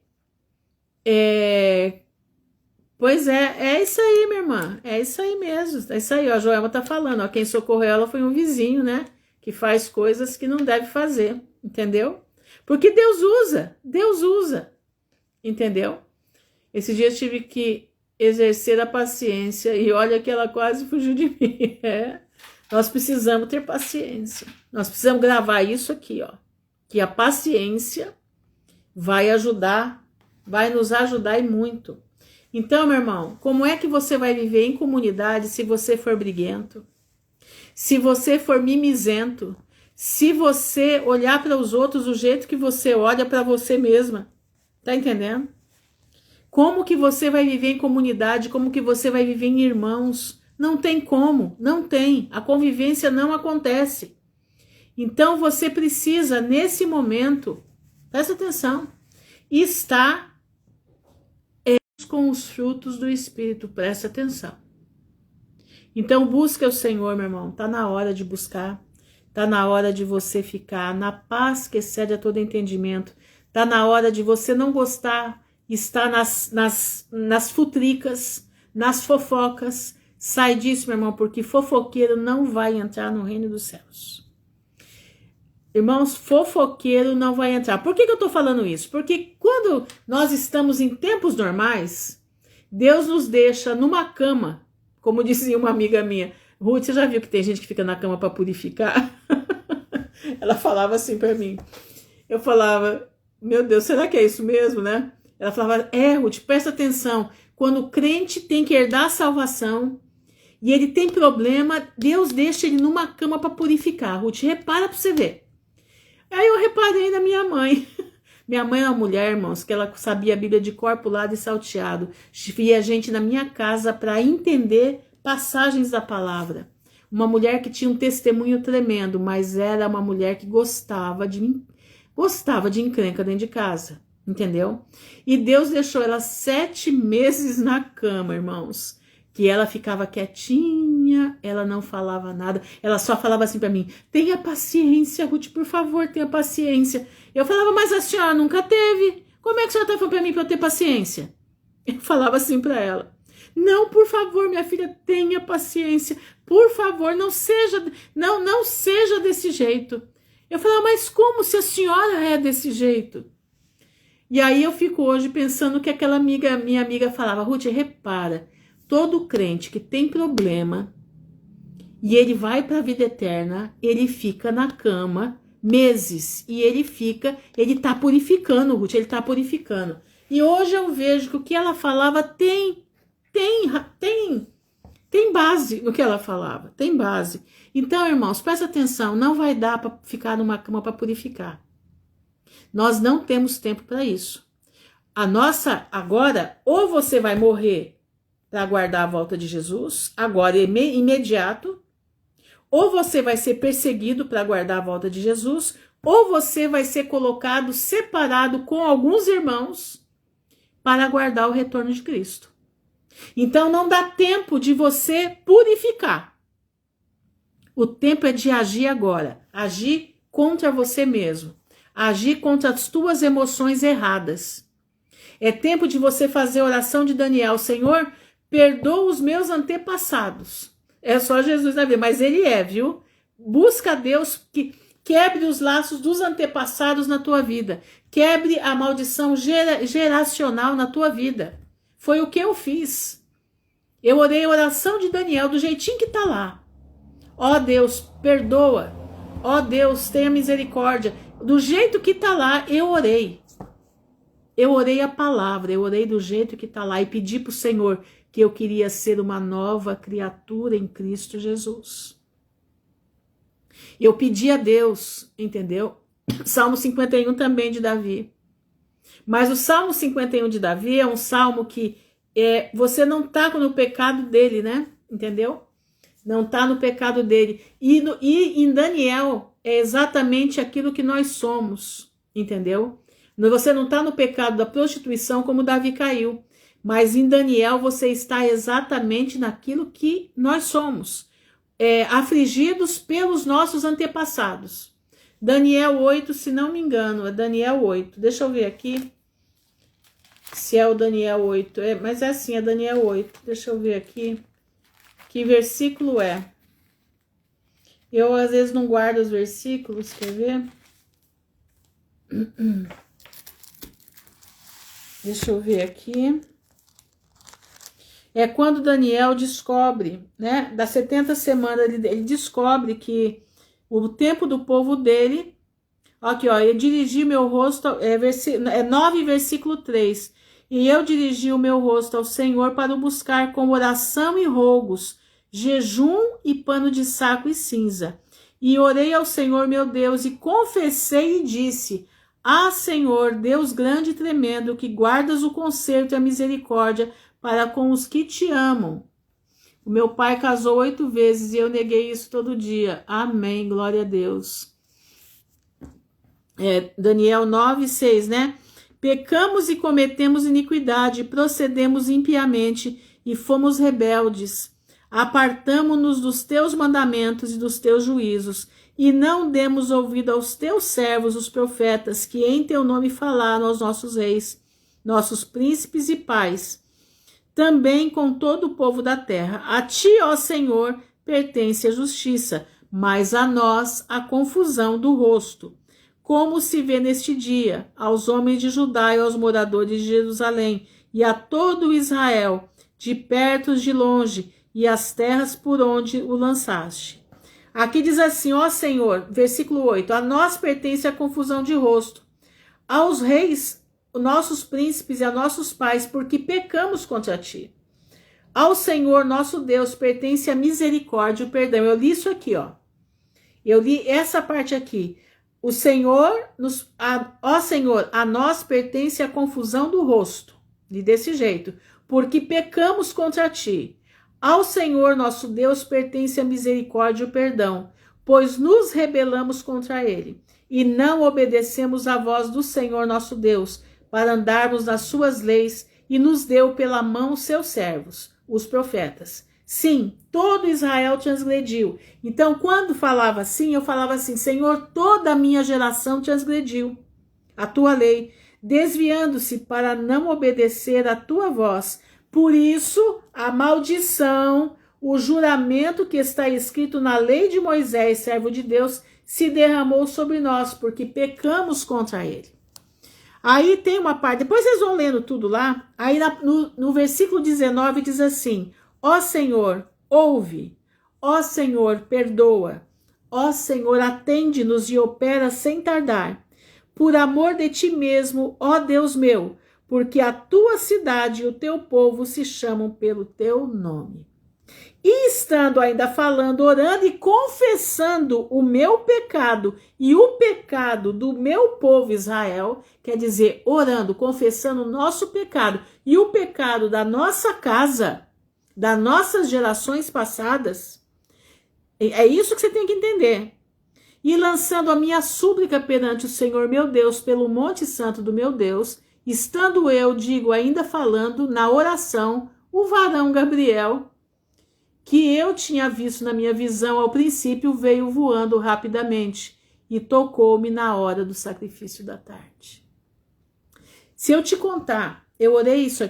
[SPEAKER 1] pois é isso aí, minha irmã, é isso aí mesmo, é isso aí, ó, a Joelma tá falando, ó, quem socorreu ela foi um vizinho, né, que faz coisas que não deve fazer, entendeu? Porque Deus usa, entendeu? Esse dia eu tive que exercer a paciência e olha que ela quase fugiu de mim, Nós precisamos ter paciência, nós precisamos gravar isso aqui, ó, que a paciência vai nos ajudar e muito. Então, meu irmão, como é que você vai viver em comunidade se você for briguento? Se você for mimizento? Se você olhar para os outros do jeito que você olha para você mesma? Tá entendendo? Como que você vai viver em comunidade? Como que você vai viver em irmãos? Não tem como, não tem. A convivência não acontece. Então, você precisa, nesse momento, presta atenção, estar com os frutos do Espírito, presta atenção. Então busca o Senhor, meu irmão, tá na hora de buscar, Tá na hora de você ficar na paz que excede a todo entendimento. Tá na hora de você não gostar, estar nas futricas, nas fofocas. Sai disso, meu irmão, porque fofoqueiro não vai entrar no reino dos céus. Irmãos, fofoqueiro não vai entrar. Por que eu tô falando isso? Porque quando nós estamos em tempos normais, Deus nos deixa numa cama, como dizia uma amiga minha. Ruth, você já viu que tem gente que fica na cama para purificar? Ela falava assim para mim. Eu falava, meu Deus, será que é isso mesmo, né? Ela falava, Ruth, presta atenção. Quando o crente tem que herdar a salvação e ele tem problema, Deus deixa ele numa cama para purificar. Ruth, repara para você ver. Aí eu reparei na minha mãe. Minha mãe é uma mulher, irmãos, que ela sabia a Bíblia de cor, pulado e salteado. Via gente na minha casa para entender passagens da palavra. Uma mulher que tinha um testemunho tremendo, mas era uma mulher que gostava de encrenca dentro de casa, entendeu? E Deus deixou ela 7 meses na cama, irmãos, que ela ficava quietinha, ela não falava nada, ela só falava assim para mim, tenha paciência, Ruth, por favor, tenha paciência. Eu falava, mas a senhora nunca teve, como é que a senhora tá falando para mim para eu ter paciência? Eu falava assim para ela, não, por favor, minha filha, tenha paciência, por favor, não seja desse jeito. Eu falava, mas como se a senhora é desse jeito? E aí eu fico hoje pensando que aquela minha amiga falava, Ruth, repara, todo crente que tem problema e ele vai para a vida eterna, ele fica na cama meses e ele tá purificando, Ruth, ele tá purificando. E hoje eu vejo que o que ela falava tem base no que ela falava, tem base. Então, irmãos, presta atenção, não vai dar para ficar numa cama para purificar. Nós não temos tempo para isso. Agora, ou você vai morrer para aguardar a volta de Jesus, agora imediato, ou você vai ser perseguido para aguardar a volta de Jesus, ou você vai ser colocado separado com alguns irmãos para aguardar o retorno de Cristo. Então não dá tempo de você purificar. O tempo é de agir agora, agir contra você mesmo, agir contra as tuas emoções erradas. É tempo de você fazer a oração de Daniel, Senhor, perdoa os meus antepassados. É só Jesus na vida, mas ele viu? Busca a Deus que quebre os laços dos antepassados na tua vida, quebre a maldição geracional na tua vida. Foi o que eu fiz. Eu orei a oração de Daniel do jeitinho que tá lá. Ó Deus, perdoa. Ó Deus, tenha misericórdia. Do jeito que tá lá, eu orei. Eu orei a palavra, eu orei do jeito que tá lá e pedi pro Senhor que eu queria ser uma nova criatura em Cristo Jesus. Eu pedi a Deus, entendeu? Salmo 51 também de Davi. Mas o Salmo 51 de Davi é um salmo que você não tá no pecado dele, né? Entendeu? Não tá no pecado dele. E em Daniel é exatamente aquilo que nós somos, entendeu? Você não tá no pecado da prostituição como Davi caiu. Mas em Daniel você está exatamente naquilo que nós somos. Afligidos pelos nossos antepassados. Daniel 8, se não me engano, é Daniel 8. Deixa eu ver aqui se é o Daniel 8. Mas é assim, é Daniel 8. Deixa eu ver aqui que versículo é. Eu às vezes não guardo os versículos, quer ver? Deixa eu ver aqui. É quando Daniel descobre, né, das 70 semanas, ele descobre que o tempo do povo dele, aqui ó, eu dirigi meu rosto, 9 versículo 3, e eu dirigi o meu rosto ao Senhor para o buscar com oração e rogos, jejum e pano de saco e cinza, e orei ao Senhor meu Deus e confessei e disse, Senhor, Deus grande e tremendo, que guardas o conserto e a misericórdia para com os que te amam. O meu pai casou 8 vezes e eu neguei isso todo dia. Amém, glória a Deus. Daniel 9, 6, né? Pecamos e cometemos iniquidade, procedemos impiamente e fomos rebeldes. Apartamo-nos dos teus mandamentos e dos teus juízos e não demos ouvido aos teus servos, os profetas, que em teu nome falaram aos nossos reis, nossos príncipes e pais, também com todo o povo da terra. A ti, ó Senhor, pertence a justiça, mas a nós a confusão do rosto. Como se vê neste dia, aos homens de Judá e aos moradores de Jerusalém, e a todo Israel, de perto e de longe, e as terras por onde o lançaste. Aqui diz assim, ó Senhor, versículo 8, a nós pertence a confusão de rosto, aos reis, nossos príncipes e a nossos pais, porque pecamos contra ti. Ao Senhor, nosso Deus, pertence a misericórdia e o perdão. Eu li isso aqui, ó. Eu li essa parte aqui. O Senhor, ó Senhor, a nós pertence a confusão do rosto. E desse jeito, porque pecamos contra ti. Ao Senhor, nosso Deus, pertence a misericórdia e o perdão, pois nos rebelamos contra ele, e não obedecemos à voz do Senhor, nosso Deus, para andarmos nas suas leis, e nos deu pela mão os seus servos, os profetas. Sim, todo Israel transgrediu. Então, quando falava assim, eu falava assim, Senhor, toda a minha geração transgrediu a tua lei, desviando-se para não obedecer à tua voz. Por isso, a maldição, o juramento que está escrito na lei de Moisés, servo de Deus, se derramou sobre nós, porque pecamos contra ele. Aí tem uma parte, depois vocês vão lendo tudo lá, aí no versículo 19 diz assim, ó Senhor, ouve, ó Senhor, perdoa, ó Senhor, atende-nos e opera sem tardar, por amor de ti mesmo, ó Deus meu, porque a tua cidade e o teu povo se chamam pelo teu nome. E estando ainda falando, orando e confessando o meu pecado e o pecado do meu povo Israel, quer dizer, orando, confessando o nosso pecado e o pecado da nossa casa, das nossas gerações passadas, é isso que você tem que entender. E lançando a minha súplica perante o Senhor meu Deus, pelo monte santo do meu Deus, estando eu, digo, ainda falando na oração, o varão Gabriel, que eu tinha visto na minha visão ao princípio, veio voando rapidamente e tocou-me na hora do sacrifício da tarde. Se eu te contar, eu orei isso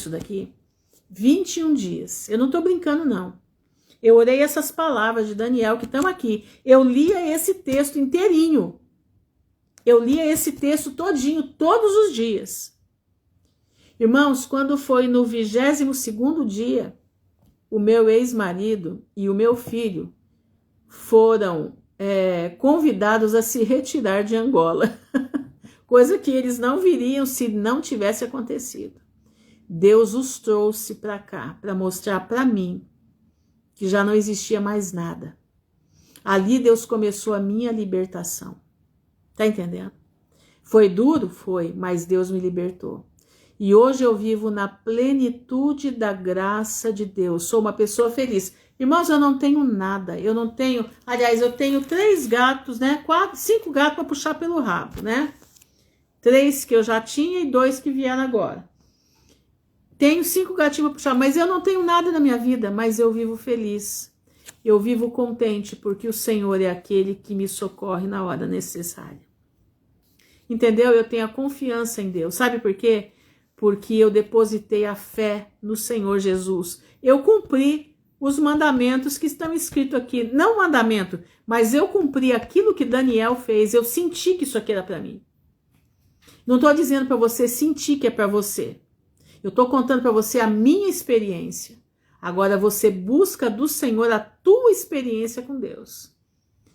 [SPEAKER 1] daqui, 21 dias. Eu não estou brincando, não. Eu orei essas palavras de Daniel que estão aqui. Eu lia esse texto inteirinho. Eu lia esse texto todinho, todos os dias. Irmãos, quando foi no 22º dia, o meu ex-marido e o meu filho foram convidados a se retirar de Angola. Coisa que eles não viriam se não tivesse acontecido. Deus os trouxe para cá, para mostrar para mim que já não existia mais nada. Ali Deus começou a minha libertação. Tá entendendo? Foi duro? Foi, mas Deus me libertou. E hoje eu vivo na plenitude da graça de Deus. Sou uma pessoa feliz. Irmãos, eu não tenho nada. Eu não tenho... Aliás, eu tenho 3 gatos, né? 5 gatos para puxar pelo rabo, né? 3 que eu já tinha e 2 que vieram agora. Tenho 5 gatinhos para puxar, mas eu não tenho nada na minha vida, mas eu vivo feliz. Eu vivo contente porque o Senhor é aquele que me socorre na hora necessária. Entendeu? Eu tenho a confiança em Deus. Sabe por quê? Porque eu depositei a fé no Senhor Jesus. Eu cumpri os mandamentos que estão escritos aqui. Não mandamento, mas eu cumpri aquilo que Daniel fez. Eu senti que isso aqui era para mim. Não estou dizendo para você sentir que é para você. Eu estou contando para você a minha experiência. Agora você busca do Senhor a tua experiência com Deus.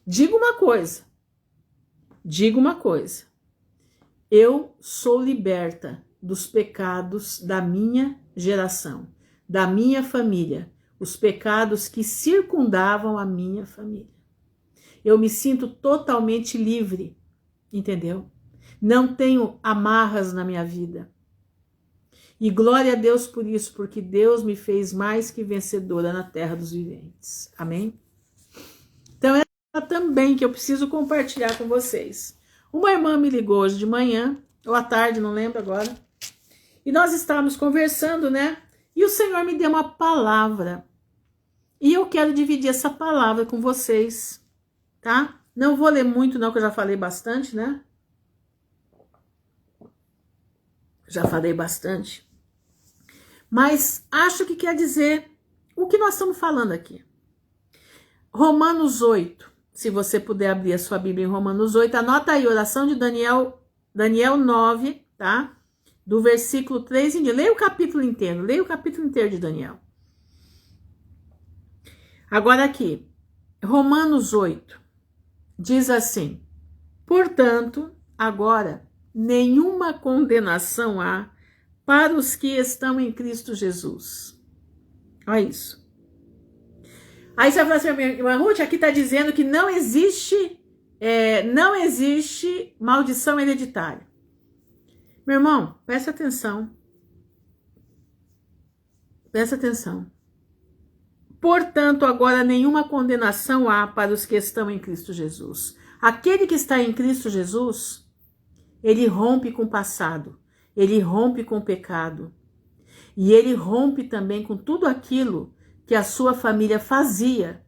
[SPEAKER 1] Diga uma coisa. Eu sou liberta dos pecados da minha geração, da minha família, os pecados que circundavam a minha família. Eu me sinto totalmente livre, entendeu? Não tenho amarras na minha vida. E glória a Deus por isso, porque Deus me fez mais que vencedora na terra dos viventes. Amém? Então é também que eu preciso compartilhar com vocês. Uma irmã me ligou hoje de manhã, ou à tarde, não lembro agora. E nós estávamos conversando, né? E o Senhor me deu uma palavra. E eu quero dividir essa palavra com vocês, tá? Não vou ler muito não, que eu já falei bastante, né? Já falei bastante. Mas acho que quer dizer o que nós estamos falando aqui. Romanos 8, se você puder abrir a sua Bíblia em Romanos 8, anota aí, oração de Daniel 9, tá? Do versículo 3 em diante. Leia o capítulo inteiro de Daniel. Agora aqui, Romanos 8, diz assim: portanto, agora, nenhuma condenação há para os que estão em Cristo Jesus. Olha isso. Aí você vai falar assim, irmã Ruth, aqui está dizendo que não existe maldição hereditária. Meu irmão, presta atenção. Presta atenção. Portanto, agora nenhuma condenação há para os que estão em Cristo Jesus. Aquele que está em Cristo Jesus, ele rompe com o passado, ele rompe com o pecado. E ele rompe também com tudo aquilo que a sua família fazia,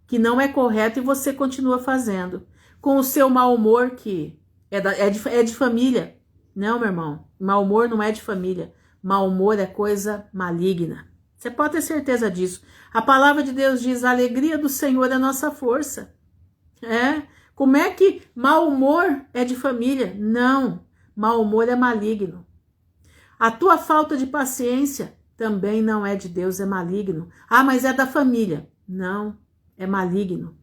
[SPEAKER 1] que não é correto e você continua fazendo. Com o seu mau humor, que é de família. Não, meu irmão, mau humor não é de família. Mau humor é coisa maligna. Você pode ter certeza disso. A palavra de Deus diz, a alegria do Senhor é a nossa força. Como é que mau humor é de família? Não, mau humor é maligno. A tua falta de paciência também não é de Deus, é maligno. Ah, mas é da família. Não, é maligno.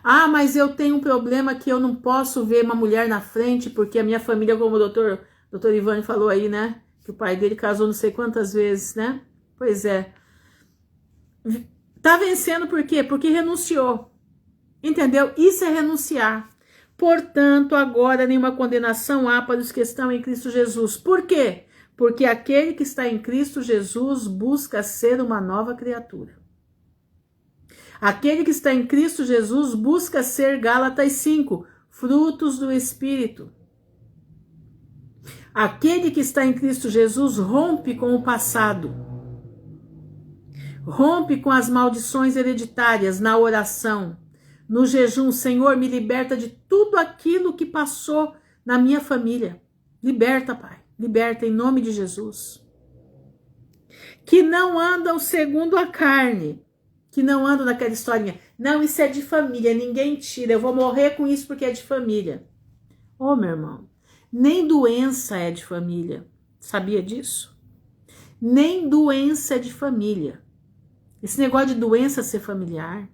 [SPEAKER 1] Ah, mas eu tenho um problema que eu não posso ver uma mulher na frente, porque a minha família, como o doutor Ivani falou aí, né? Que o pai dele casou não sei quantas vezes, né? Pois é. Tá vencendo por quê? Porque renunciou. Entendeu? Isso é renunciar. Portanto, agora nenhuma condenação há para os que estão em Cristo Jesus. Por quê? Porque aquele que está em Cristo Jesus busca ser uma nova criatura. Aquele que está em Cristo Jesus busca ser, Gálatas 5, frutos do Espírito. Aquele que está em Cristo Jesus rompe com o passado. Rompe com as maldições hereditárias na oração, no jejum. Senhor, me liberta de tudo aquilo que passou na minha família. Liberta, Pai. Liberta em nome de Jesus. Que não andam segundo a carne. Que não andam naquela historinha. Não, isso é de família, ninguém tira. Eu vou morrer com isso porque é de família. Ô, meu irmão, nem doença é de família. Sabia disso? Nem doença é de família. Esse negócio de doença ser familiar,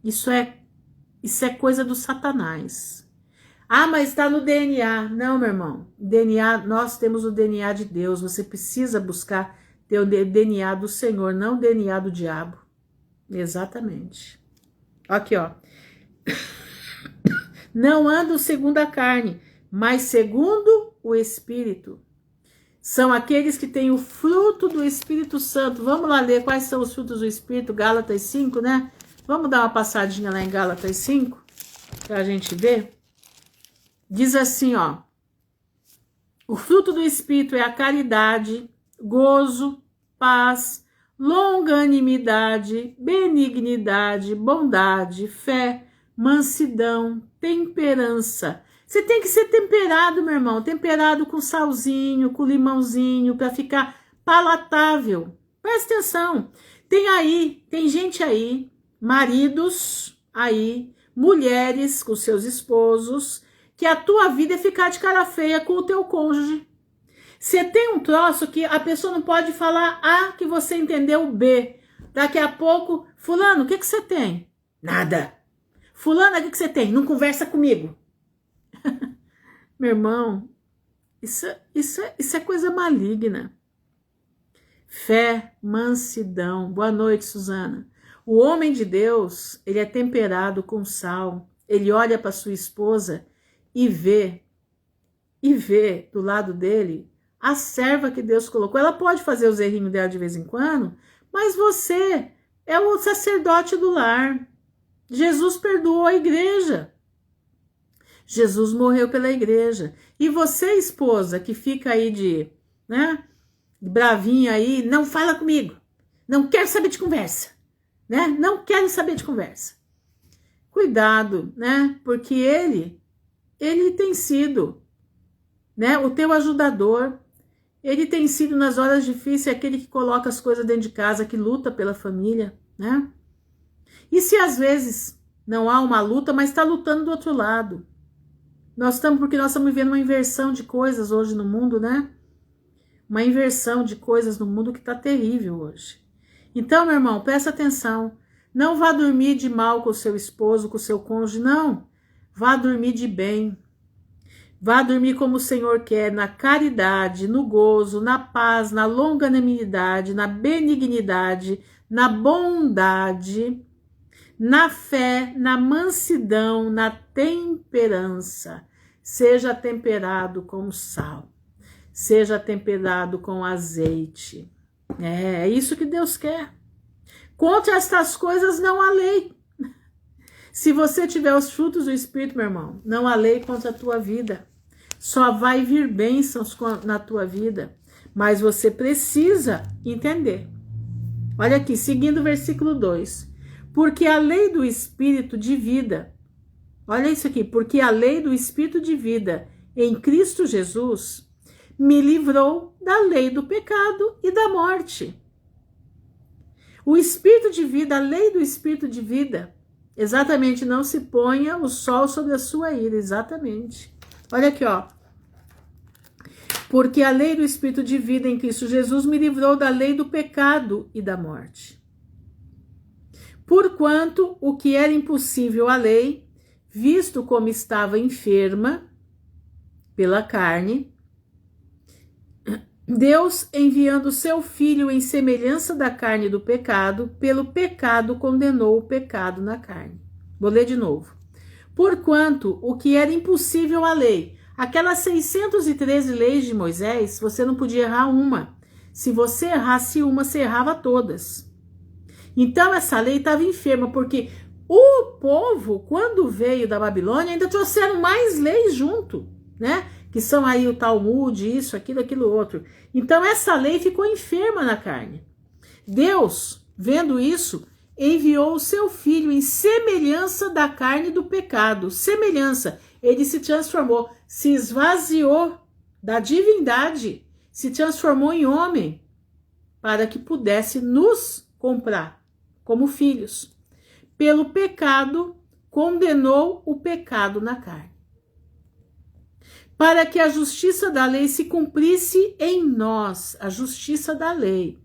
[SPEAKER 1] isso é coisa do Satanás. Ah, mas está no DNA. Não, meu irmão. DNA, nós temos o DNA de Deus. Você precisa buscar ter o DNA do Senhor, não o DNA do diabo. Exatamente. Aqui, ó. Não andam segundo a carne, mas segundo o Espírito. São aqueles que têm o fruto do Espírito Santo. Vamos lá ler quais são os frutos do Espírito, Gálatas 5, né? Vamos dar uma passadinha lá em Gálatas 5, para a gente ver. Diz assim, ó. O fruto do Espírito é a caridade, gozo, paz, longanimidade, benignidade, bondade, fé, mansidão, temperança. Você tem que ser temperado, meu irmão, temperado com salzinho, com limãozinho, para ficar palatável. Presta atenção. Tem gente aí, maridos aí, mulheres com seus esposos, que a tua vida é ficar de cara feia com o teu cônjuge. Você tem um troço que a pessoa não pode falar A que você entendeu B. Daqui a pouco, fulano, o que você tem? Nada. Fulano, o que você tem? Não conversa comigo. Meu irmão, isso é coisa maligna. Fé, mansidão. Boa noite, Suzana. O homem de Deus, ele é temperado com sal. Ele olha para sua esposa e vê do lado dele a serva que Deus colocou. Ela pode fazer os errinhos dela de vez em quando, mas você é o sacerdote do lar. Jesus perdoou a igreja. Jesus morreu pela igreja. E você, esposa, que fica aí bravinha aí, não fala comigo. Não quero saber de conversa. né? Não querem saber de conversa. Cuidado, né? Porque ele tem sido, né, o teu ajudador. Ele tem sido nas horas difíceis aquele que coloca as coisas dentro de casa, que luta pela família, né? E se às vezes não há uma luta, mas está lutando do outro lado. Porque nós estamos vivendo uma inversão de coisas hoje no mundo, né? Uma inversão de coisas no mundo que está terrível hoje. Então, meu irmão, presta atenção. Não vá dormir de mal com o seu esposo, com o seu cônjuge, não. Vá dormir de bem. Vá dormir como o Senhor quer, na caridade, no gozo, na paz, na longanimidade, na benignidade, na bondade, na fé, na mansidão, na temperança. Seja temperado com sal. Seja temperado com azeite. É isso que Deus quer. Contra estas coisas não há lei. Se você tiver os frutos do Espírito, meu irmão, não há lei contra a tua vida. Só vai vir bênçãos na tua vida. Mas você precisa entender. Olha aqui, seguindo o versículo 2. Porque a lei do Espírito de vida, olha isso aqui, porque a lei do Espírito de vida em Cristo Jesus me livrou da lei do pecado e da morte. O Espírito de vida, a lei do Espírito de vida, exatamente, não se ponha o sol sobre a sua ira, exatamente. Olha aqui, ó. Porque a lei do Espírito de vida em Cristo Jesus me livrou da lei do pecado e da morte. Porquanto o que era impossível à lei, visto como estava enferma pela carne, Deus, enviando seu Filho em semelhança da carne do pecado, pelo pecado condenou o pecado na carne. Vou ler de novo. Porquanto o que era impossível à lei, aquelas 613 leis de Moisés, você não podia errar uma. Se você errasse uma, você errava todas. Então essa lei estava enferma, porque o povo, quando veio da Babilônia, ainda trouxeram mais leis junto, né? Que são aí o Talmud, isso, aquilo, outro. Então essa lei ficou enferma na carne. Deus, vendo isso, enviou o seu Filho em semelhança da carne do pecado. Semelhança. Ele se transformou, se esvaziou da divindade, se transformou em homem, para que pudesse nos comprar como filhos. Pelo pecado, condenou o pecado na carne, para que a justiça da lei se cumprisse em nós, a justiça da lei,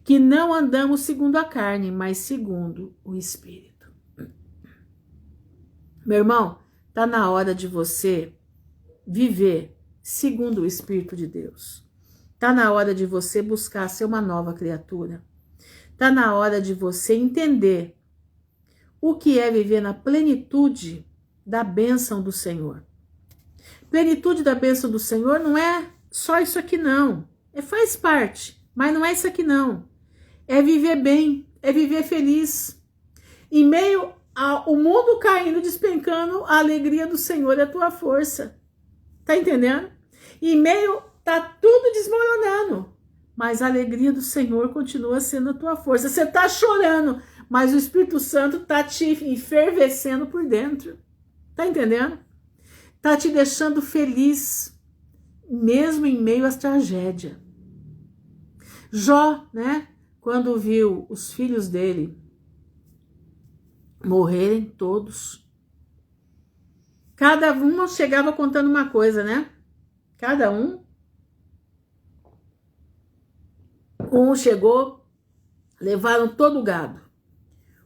[SPEAKER 1] que não andamos segundo a carne, mas segundo o Espírito. Meu irmão, está na hora de você viver segundo o Espírito de Deus. Está na hora de você buscar ser uma nova criatura. Está na hora de você entender o que é viver na plenitude da bênção do Senhor. Plenitude da bênção do Senhor não é só isso aqui não. Faz parte, mas não é isso aqui não. É viver bem, é viver feliz. Em meio ao mundo caindo, despencando, a alegria do Senhor é a tua força. Tá entendendo? Em meio, tá tudo desmoronando, mas a alegria do Senhor continua sendo a tua força. Você tá chorando, mas o Espírito Santo tá te enfervescendo por dentro. Tá entendendo? Tá te deixando feliz, mesmo em meio às tragédias. Jó, né? Quando viu os filhos dele morrerem todos, cada um chegava contando uma coisa, né? Cada um chegou, levaram todo o gado.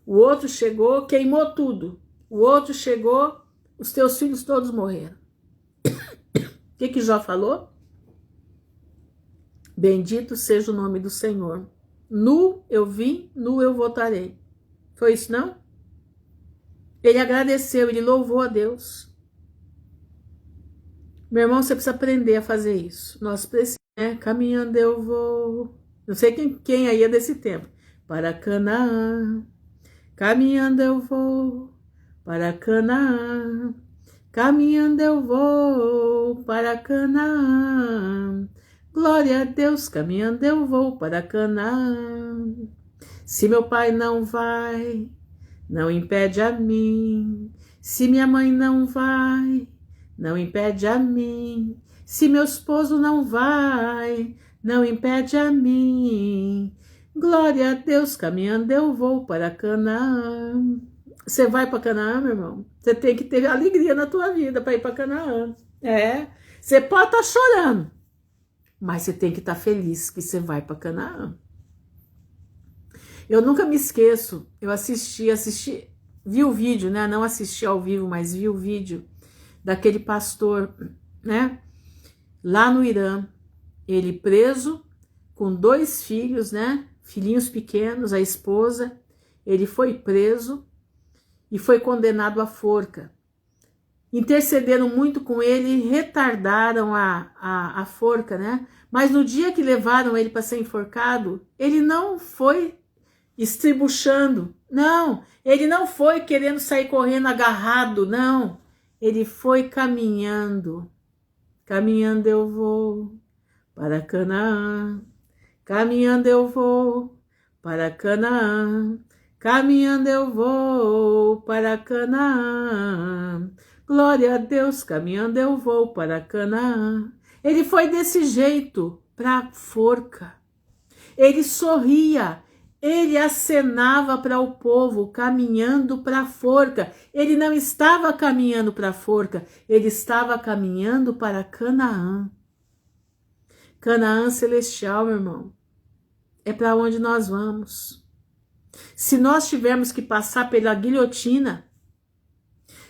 [SPEAKER 1] O outro chegou, queimou tudo. O outro chegou, os teus filhos todos morreram. O que Jó falou? Bendito seja o nome do Senhor. Nu eu vim, nu eu voltarei. Foi isso, não? Ele agradeceu, ele louvou a Deus. Meu irmão, você precisa aprender a fazer isso. Nós precisamos, né? Caminhando eu vou. Não sei quem aí é desse tempo. Para Canaã. Caminhando eu vou para Canaã. Caminhando eu vou para Canaã. Glória a Deus, caminhando eu vou para Canaã. Se meu pai não vai, não impede a mim. Se minha mãe não vai, não impede a mim. Se meu esposo não vai, não impede a mim. Glória a Deus, caminhando eu vou para Canaã. Você vai para Canaã, meu irmão? Você tem que ter alegria na tua vida para ir para Canaã. Você pode estar chorando, mas você tem que estar feliz que você vai para Canaã. Eu nunca me esqueço, eu vi o vídeo, né? Não assisti ao vivo, mas vi o vídeo daquele pastor, né? Lá no Irã, ele preso com 2 filhos, né? Filhinhos pequenos, a esposa. Ele foi preso e foi condenado à forca. Intercederam muito com ele e retardaram a forca, né? Mas no dia que levaram ele para ser enforcado, ele não foi estribuchando, não. Ele não foi querendo sair correndo agarrado, não. Ele foi caminhando. Caminhando eu vou para Canaã. Caminhando eu vou para Canaã. Caminhando eu vou para Canaã. Glória a Deus, caminhando eu vou para Canaã. Ele foi desse jeito para a forca. Ele sorria, ele acenava para o povo, caminhando para a forca. Ele não estava caminhando para a forca, ele estava caminhando para Canaã. Canaã celestial, meu irmão, é para onde nós vamos. Se nós tivermos que passar pela guilhotina,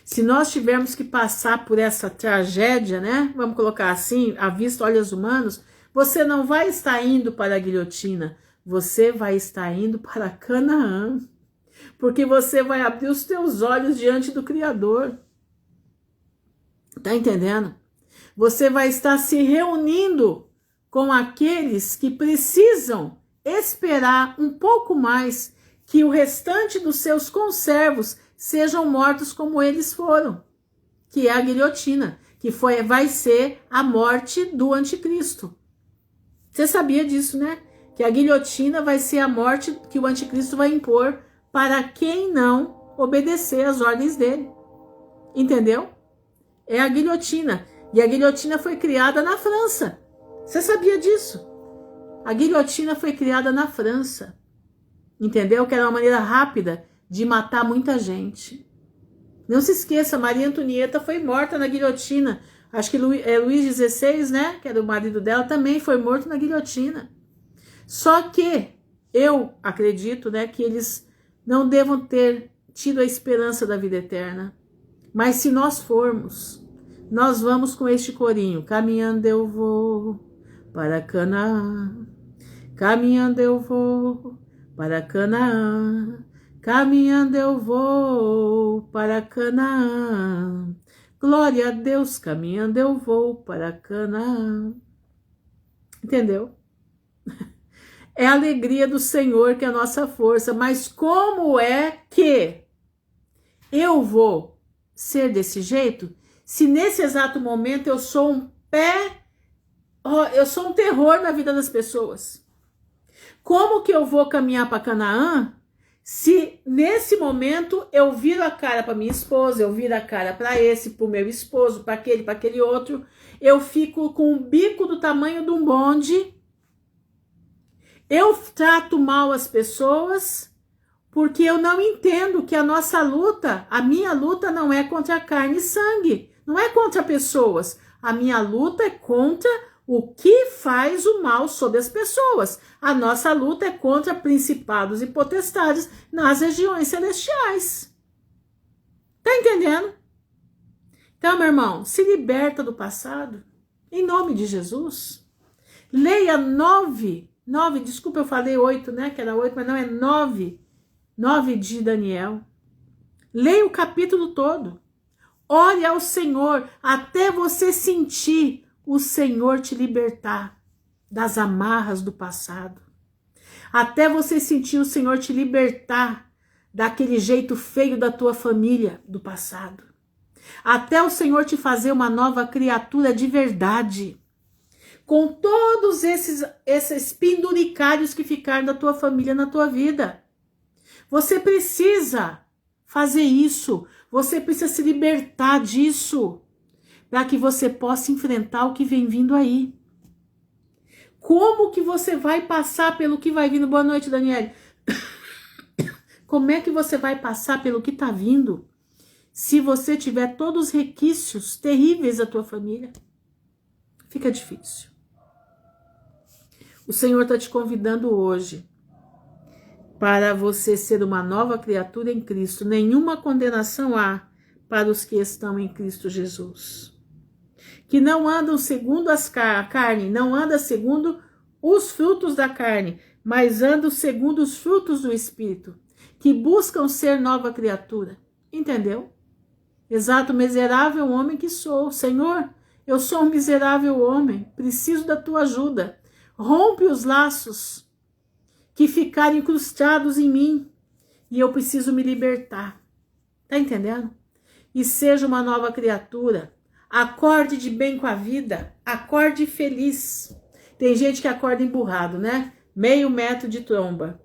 [SPEAKER 1] se nós tivermos que passar por essa tragédia, né? Vamos colocar assim, à vista, olhos humanos, você não vai estar indo para a guilhotina, você vai estar indo para Canaã, porque você vai abrir os teus olhos diante do Criador. Tá entendendo? Você vai estar se reunindo com aqueles que precisam esperar um pouco mais que o restante dos seus conservos sejam mortos como eles foram, que é a guilhotina, que vai ser a morte do anticristo. Você sabia disso, né? Que a guilhotina vai ser a morte que o anticristo vai impor para quem não obedecer às ordens dele. Entendeu? É a guilhotina. E a guilhotina foi criada na França. Você sabia disso? A guilhotina foi criada na França. Entendeu? Que era uma maneira rápida de matar muita gente. Não se esqueça, Maria Antonieta foi morta na guilhotina. Acho que Luís XVI, né, que era o marido dela, também foi morto na guilhotina. Só que eu acredito, né, que eles não devam ter tido a esperança da vida eterna. Mas se nós formos, nós vamos com este corinho. Caminhando eu vou para Canaã. Caminhando eu vou para Canaã. Caminhando eu vou para Canaã. Glória a Deus, caminhando eu vou para Canaã. Entendeu? É a alegria do Senhor que é a nossa força. Mas como é que eu vou ser desse jeito se nesse exato momento eu sou um terror na vida das pessoas? Como que eu vou caminhar para Canaã se nesse momento eu viro a cara para minha esposa, eu viro a cara para esse, para o meu esposo, para aquele outro, eu fico com o bico do tamanho de um bonde, eu trato mal as pessoas, porque eu não entendo que a nossa luta, a minha luta não é contra carne e sangue, não é contra pessoas, a minha luta é contra o que faz o mal sobre as pessoas. A nossa luta é contra principados e potestades nas regiões celestiais. Tá entendendo? Então, meu irmão, se liberta do passado, em nome de Jesus. Leia 9, desculpa, eu falei 8, né? Que era 8, mas não, é 9 de Daniel. Leia o capítulo todo. Ore ao Senhor até você sentir o Senhor te libertar das amarras do passado. Até você sentir o Senhor te libertar daquele jeito feio da tua família do passado. Até o Senhor te fazer uma nova criatura de verdade. Com todos esses penduricários que ficaram da tua família na tua vida. Você precisa fazer isso. Você precisa se libertar disso, para que você possa enfrentar o que vem vindo aí. Como que você vai passar pelo que vai vindo? Boa noite, Daniele. Como é que você vai passar pelo que está vindo se você tiver todos os requisitos terríveis da tua família? Fica difícil. O Senhor está te convidando hoje para você ser uma nova criatura em Cristo. Nenhuma condenação há para os que estão em Cristo Jesus. Que não andam segundo a carne, não andam segundo os frutos da carne, mas andam segundo os frutos do Espírito, que buscam ser nova criatura. Entendeu? Exato, miserável homem que sou. Senhor, eu sou um miserável homem, preciso da tua ajuda. Rompe os laços que ficaram incrustados em mim e eu preciso me libertar. Tá entendendo? E seja uma nova criatura. Acorde de bem com a vida, acorde feliz. Tem gente que acorda emburrado, né? Meio metro de tromba.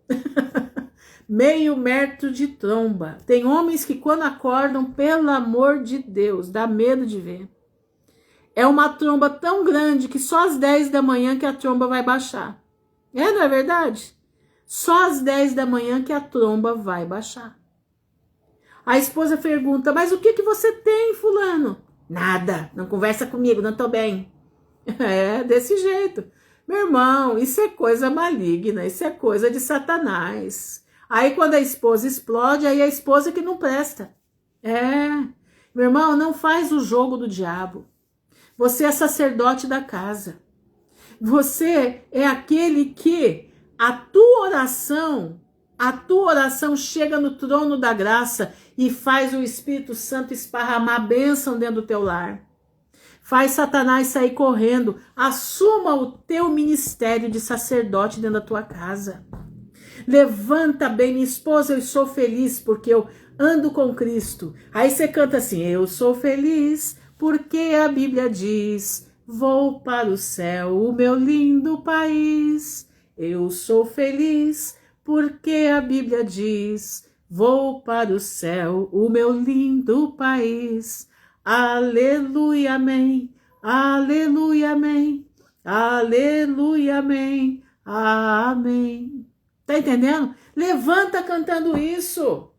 [SPEAKER 1] Meio metro de tromba. Tem homens que quando acordam, pelo amor de Deus, dá medo de ver. É uma tromba tão grande que só às 10 da manhã que a tromba vai baixar. Não é verdade? Só às 10 da manhã que a tromba vai baixar. A esposa pergunta, mas o que você tem, fulano? Nada, não conversa comigo, não tô bem. É, desse jeito. Meu irmão, isso é coisa maligna, isso é coisa de Satanás. Aí quando a esposa explode, aí a esposa que não presta. Meu irmão, não faz o jogo do diabo. Você é sacerdote da casa. Você é aquele que a tua oração chega no trono da graça e faz o Espírito Santo esparramar a bênção dentro do teu lar. Faz Satanás sair correndo. Assuma o teu ministério de sacerdote dentro da tua casa. Levanta bem, minha esposa, eu sou feliz porque eu ando com Cristo. Aí você canta assim, eu sou feliz porque a Bíblia diz, vou para o céu, o meu lindo país. Eu sou feliz porque a Bíblia diz, vou para o céu, o meu lindo país. Aleluia, amém, aleluia, amém, aleluia, amém, amém. Tá entendendo? Levanta cantando isso.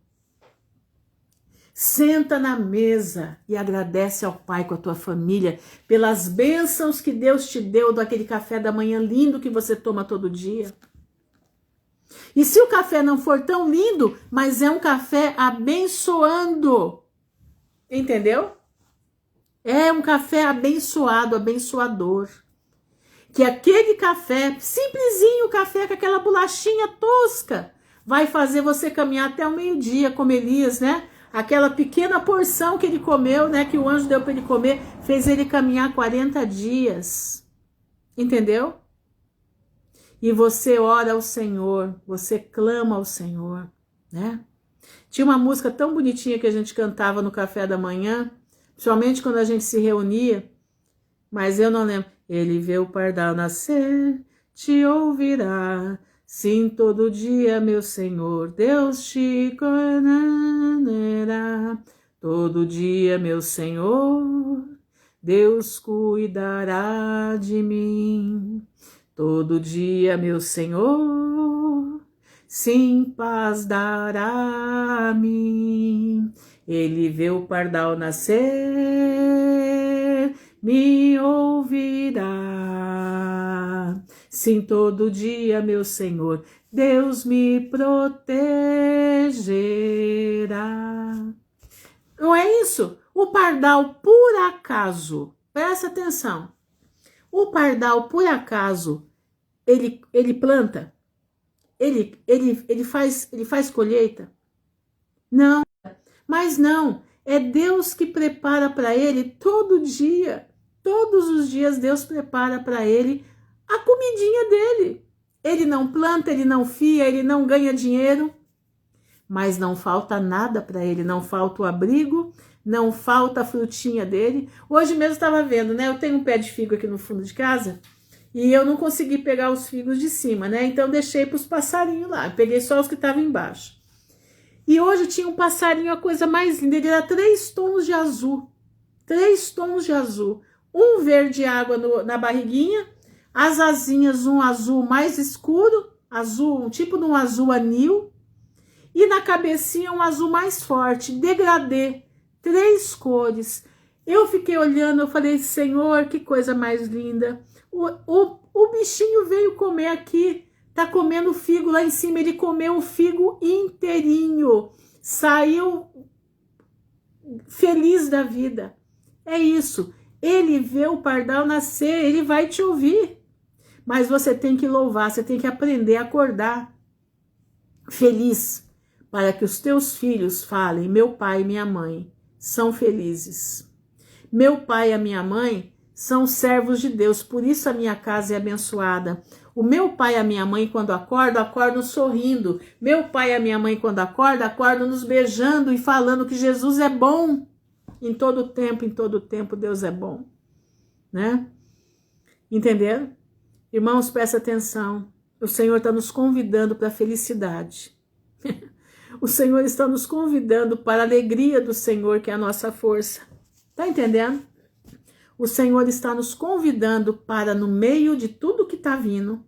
[SPEAKER 1] Senta na mesa e agradece ao Pai com a tua família pelas bênçãos que Deus te deu daquele café da manhã lindo que você toma todo dia. E se o café não for tão lindo, mas é um café abençoando, entendeu? É um café abençoado, abençoador. Que aquele café, simplesinho café com aquela bolachinha tosca, vai fazer você caminhar até o meio-dia, como Elias, né? Aquela pequena porção que ele comeu, né? Que o anjo deu para ele comer, fez ele caminhar 40 dias. Entendeu? E você ora ao Senhor, você clama ao Senhor, né? Tinha uma música tão bonitinha que a gente cantava no café da manhã, principalmente quando a gente se reunia, mas eu não lembro. Ele vê o pardal nascer, te ouvirá. Sim, todo dia, meu Senhor, Deus te conhecerá. Todo dia, meu Senhor, Deus cuidará de mim. Todo dia, meu Senhor, sim, paz dará a mim. Ele vê o pardal nascer, me ouvirá. Sim, todo dia, meu Senhor, Deus me protegerá. Não é isso? O pardal, por acaso, presta atenção, o pardal, por acaso, ele planta? Ele faz colheita? Não, mas não, é Deus que prepara para ele todo dia. Todos os dias Deus prepara para ele a comidinha dele. Ele não planta, ele não fia, ele não ganha dinheiro, mas não falta nada para ele, não falta o abrigo, não falta a frutinha dele. Hoje mesmo estava vendo, né? Eu tenho um pé de figo aqui no fundo de casa e eu não consegui pegar os figos de cima, né? Então deixei para os passarinhos lá, peguei só os que estavam embaixo. E hoje tinha um passarinho, a coisa mais linda, ele era 3 tons de azul. 3 tons de azul. Um verde água na barriguinha, as asinhas um azul mais escuro, azul, um tipo de um azul anil, e na cabecinha um azul mais forte, degradê, 3 cores. Eu fiquei olhando, eu falei, Senhor, que coisa mais linda. O bichinho veio comer aqui, tá comendo figo lá em cima, ele comeu o figo inteirinho, saiu feliz da vida. É isso, ele vê o pardal nascer, ele vai te ouvir, mas você tem que louvar, você tem que aprender a acordar feliz, para que os teus filhos falem, meu pai e minha mãe são felizes. Meu pai e a minha mãe são servos de Deus, por isso a minha casa é abençoada. O meu pai e a minha mãe, quando acordam sorrindo. Meu pai e a minha mãe, quando acordam nos beijando e falando que Jesus é bom. Em todo tempo, Deus é bom. Né? Entenderam? Irmãos, presta atenção. O Senhor está nos convidando para a felicidade. O Senhor está nos convidando para a alegria do Senhor, que é a nossa força. Tá entendendo? O Senhor está nos convidando para, no meio de tudo que está vindo,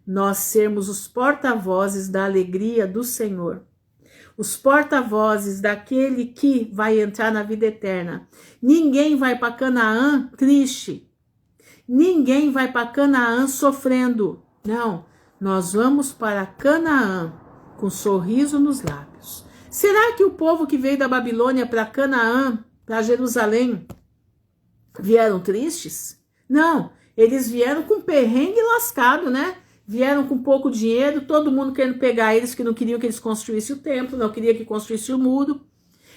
[SPEAKER 1] nós sermos os porta-vozes da alegria do Senhor. Os porta-vozes daquele que vai entrar na vida eterna. Ninguém vai para Canaã triste. Ninguém vai para Canaã sofrendo. Não, nós vamos para Canaã com sorriso nos lábios. Será que o povo que veio da Babilônia para Canaã, para Jerusalém, vieram tristes? Não, eles vieram com perrengue lascado, né? Vieram com pouco dinheiro, todo mundo querendo pegar eles, que não queriam que eles construíssem o templo, não queria que construísse o muro.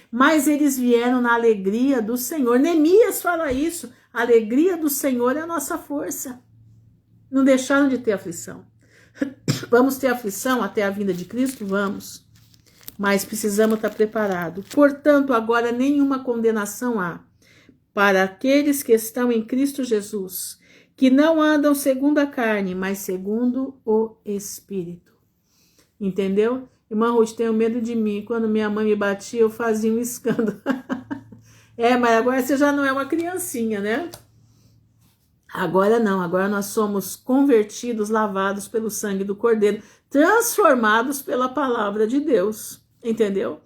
[SPEAKER 1] Mas eles vieram na alegria do Senhor. Neemias fala isso, a alegria do Senhor é a nossa força. Não deixaram de ter aflição. Vamos ter aflição até a vinda de Cristo? Vamos. Mas precisamos estar preparados. Portanto, agora nenhuma condenação há para aqueles que estão em Cristo Jesus, que não andam segundo a carne, mas segundo o Espírito. Entendeu? Irmã Ruth, tenho medo de mim. Quando minha mãe me batia, eu fazia um escândalo. Mas agora você já não é uma criancinha, né? Agora não, agora nós somos convertidos, lavados pelo sangue do Cordeiro, transformados pela palavra de Deus. Entendeu?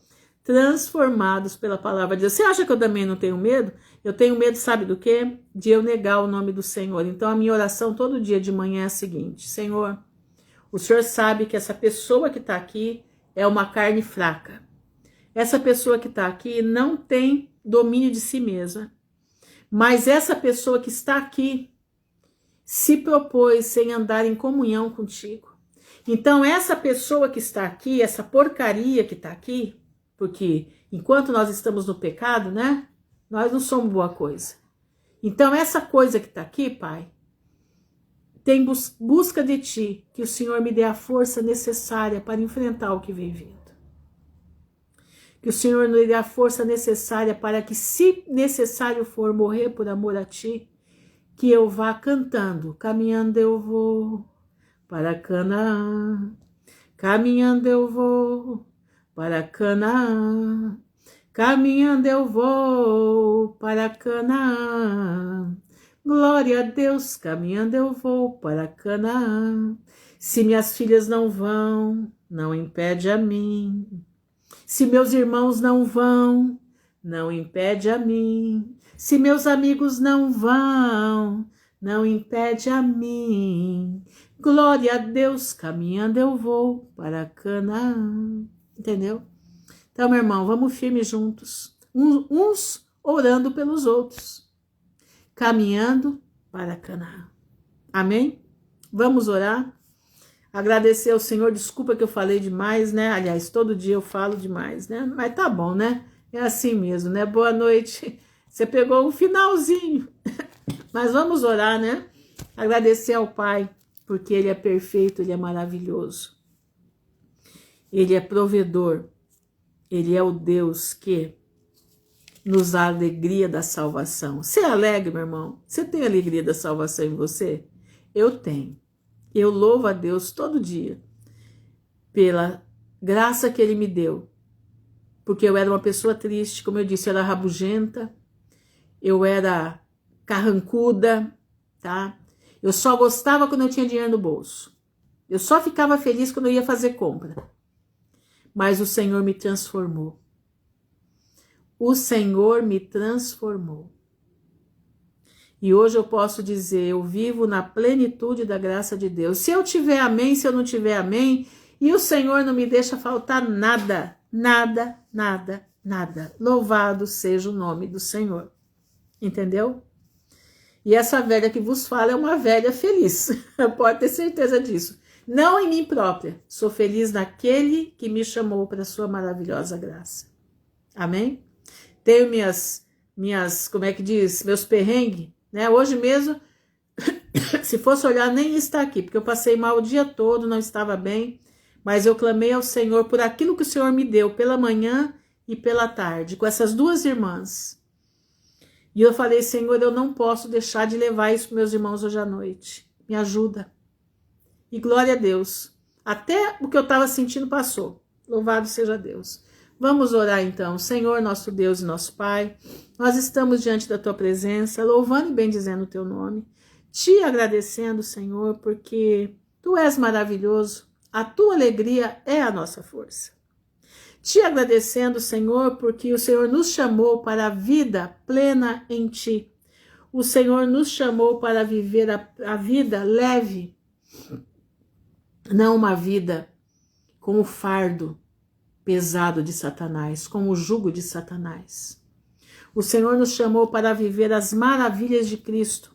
[SPEAKER 1] Transformados pela palavra de Deus. Você acha que eu também não tenho medo? Eu tenho medo, sabe do quê? De eu negar o nome do Senhor. Então a minha oração todo dia de manhã é a seguinte: Senhor, o Senhor sabe que essa pessoa que está aqui é uma carne fraca. Essa pessoa que está aqui não tem domínio de si mesma. Mas essa pessoa que está aqui se propôs em andar em comunhão contigo. Então essa pessoa que está aqui, essa porcaria que está aqui, porque enquanto nós estamos no pecado, né? Nós não somos boa coisa. Então essa coisa que está aqui, Pai, tem busca de Ti, que o Senhor me dê a força necessária para enfrentar o que vem vindo. Que o Senhor nos dê a força necessária para que, se necessário for morrer por amor a Ti, que eu vá cantando, caminhando eu vou para Canaã, caminhando eu vou para Canaã, caminhando eu vou para Canaã. Glória a Deus, caminhando eu vou para Canaã. Se minhas filhas não vão, não impede a mim. Se meus irmãos não vão, não impede a mim. Se meus amigos não vão, não impede a mim. Glória a Deus, caminhando eu vou para Canaã. Entendeu? Então, meu irmão, vamos firmes juntos. Uns orando pelos outros. Caminhando para Canaã. Amém? Vamos orar? Agradecer ao Senhor, desculpa que eu falei demais, né? Aliás, todo dia eu falo demais, né? Mas tá bom, né? É assim mesmo, né? Boa noite. Você pegou um finalzinho. Mas vamos orar, né? Agradecer ao Pai, porque Ele é perfeito, Ele é maravilhoso. Ele é provedor. Ele é o Deus que nos dá a alegria da salvação. Você é alegre, meu irmão? Você tem a alegria da salvação em você? Eu tenho. Eu louvo a Deus todo dia pela graça que Ele me deu porque eu era uma pessoa triste, como eu disse, eu era rabugenta, eu era carrancuda, tá? Eu só gostava quando eu tinha dinheiro no bolso. Eu só ficava feliz quando eu ia fazer compra. Mas o Senhor me transformou. O Senhor me transformou. E hoje eu posso dizer, eu vivo na plenitude da graça de Deus. Se eu tiver amém, se eu não tiver amém, e o Senhor não me deixa faltar nada, nada, nada, nada. Louvado seja o nome do Senhor. Entendeu? E essa velha que vos fala é uma velha feliz. Pode ter certeza disso. Não em mim própria. Sou feliz naquele que me chamou para a sua maravilhosa graça. Amém? Tenho como é que diz? Meus perrengues, né? Hoje mesmo, se fosse olhar, nem está aqui, porque eu passei mal o dia todo, não estava bem, mas eu clamei ao Senhor por aquilo que o Senhor me deu pela manhã e pela tarde, com essas duas irmãs. E eu falei, Senhor, eu não posso deixar de levar isso para meus irmãos hoje à noite. Me ajuda. E glória a Deus. Até o que eu estava sentindo passou. Louvado seja Deus. Vamos orar então. Senhor, nosso Deus e nosso Pai, nós estamos diante da Tua presença, louvando e bendizendo o Teu nome, te agradecendo, Senhor, porque Tu és maravilhoso, a Tua alegria é a nossa força. Te agradecendo, Senhor, porque o Senhor nos chamou para a vida plena em Ti. O Senhor nos chamou para viver a vida leve, não uma vida com o fardo pesado de Satanás, com o jugo de Satanás. O Senhor nos chamou para viver as maravilhas de Cristo,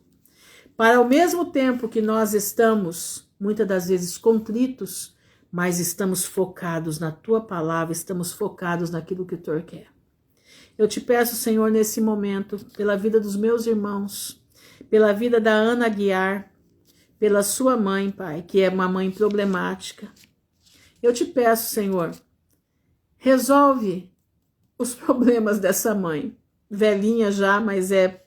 [SPEAKER 1] para ao mesmo tempo que nós estamos, muitas das vezes, contritos, mas estamos focados na Tua palavra, estamos focados naquilo que o Senhor quer. Eu te peço, Senhor, nesse momento, pela vida dos meus irmãos, pela vida da Ana Aguiar, pela sua mãe, Pai, que é uma mãe problemática. Eu te peço, Senhor, resolve os problemas dessa mãe, velhinha já, mas é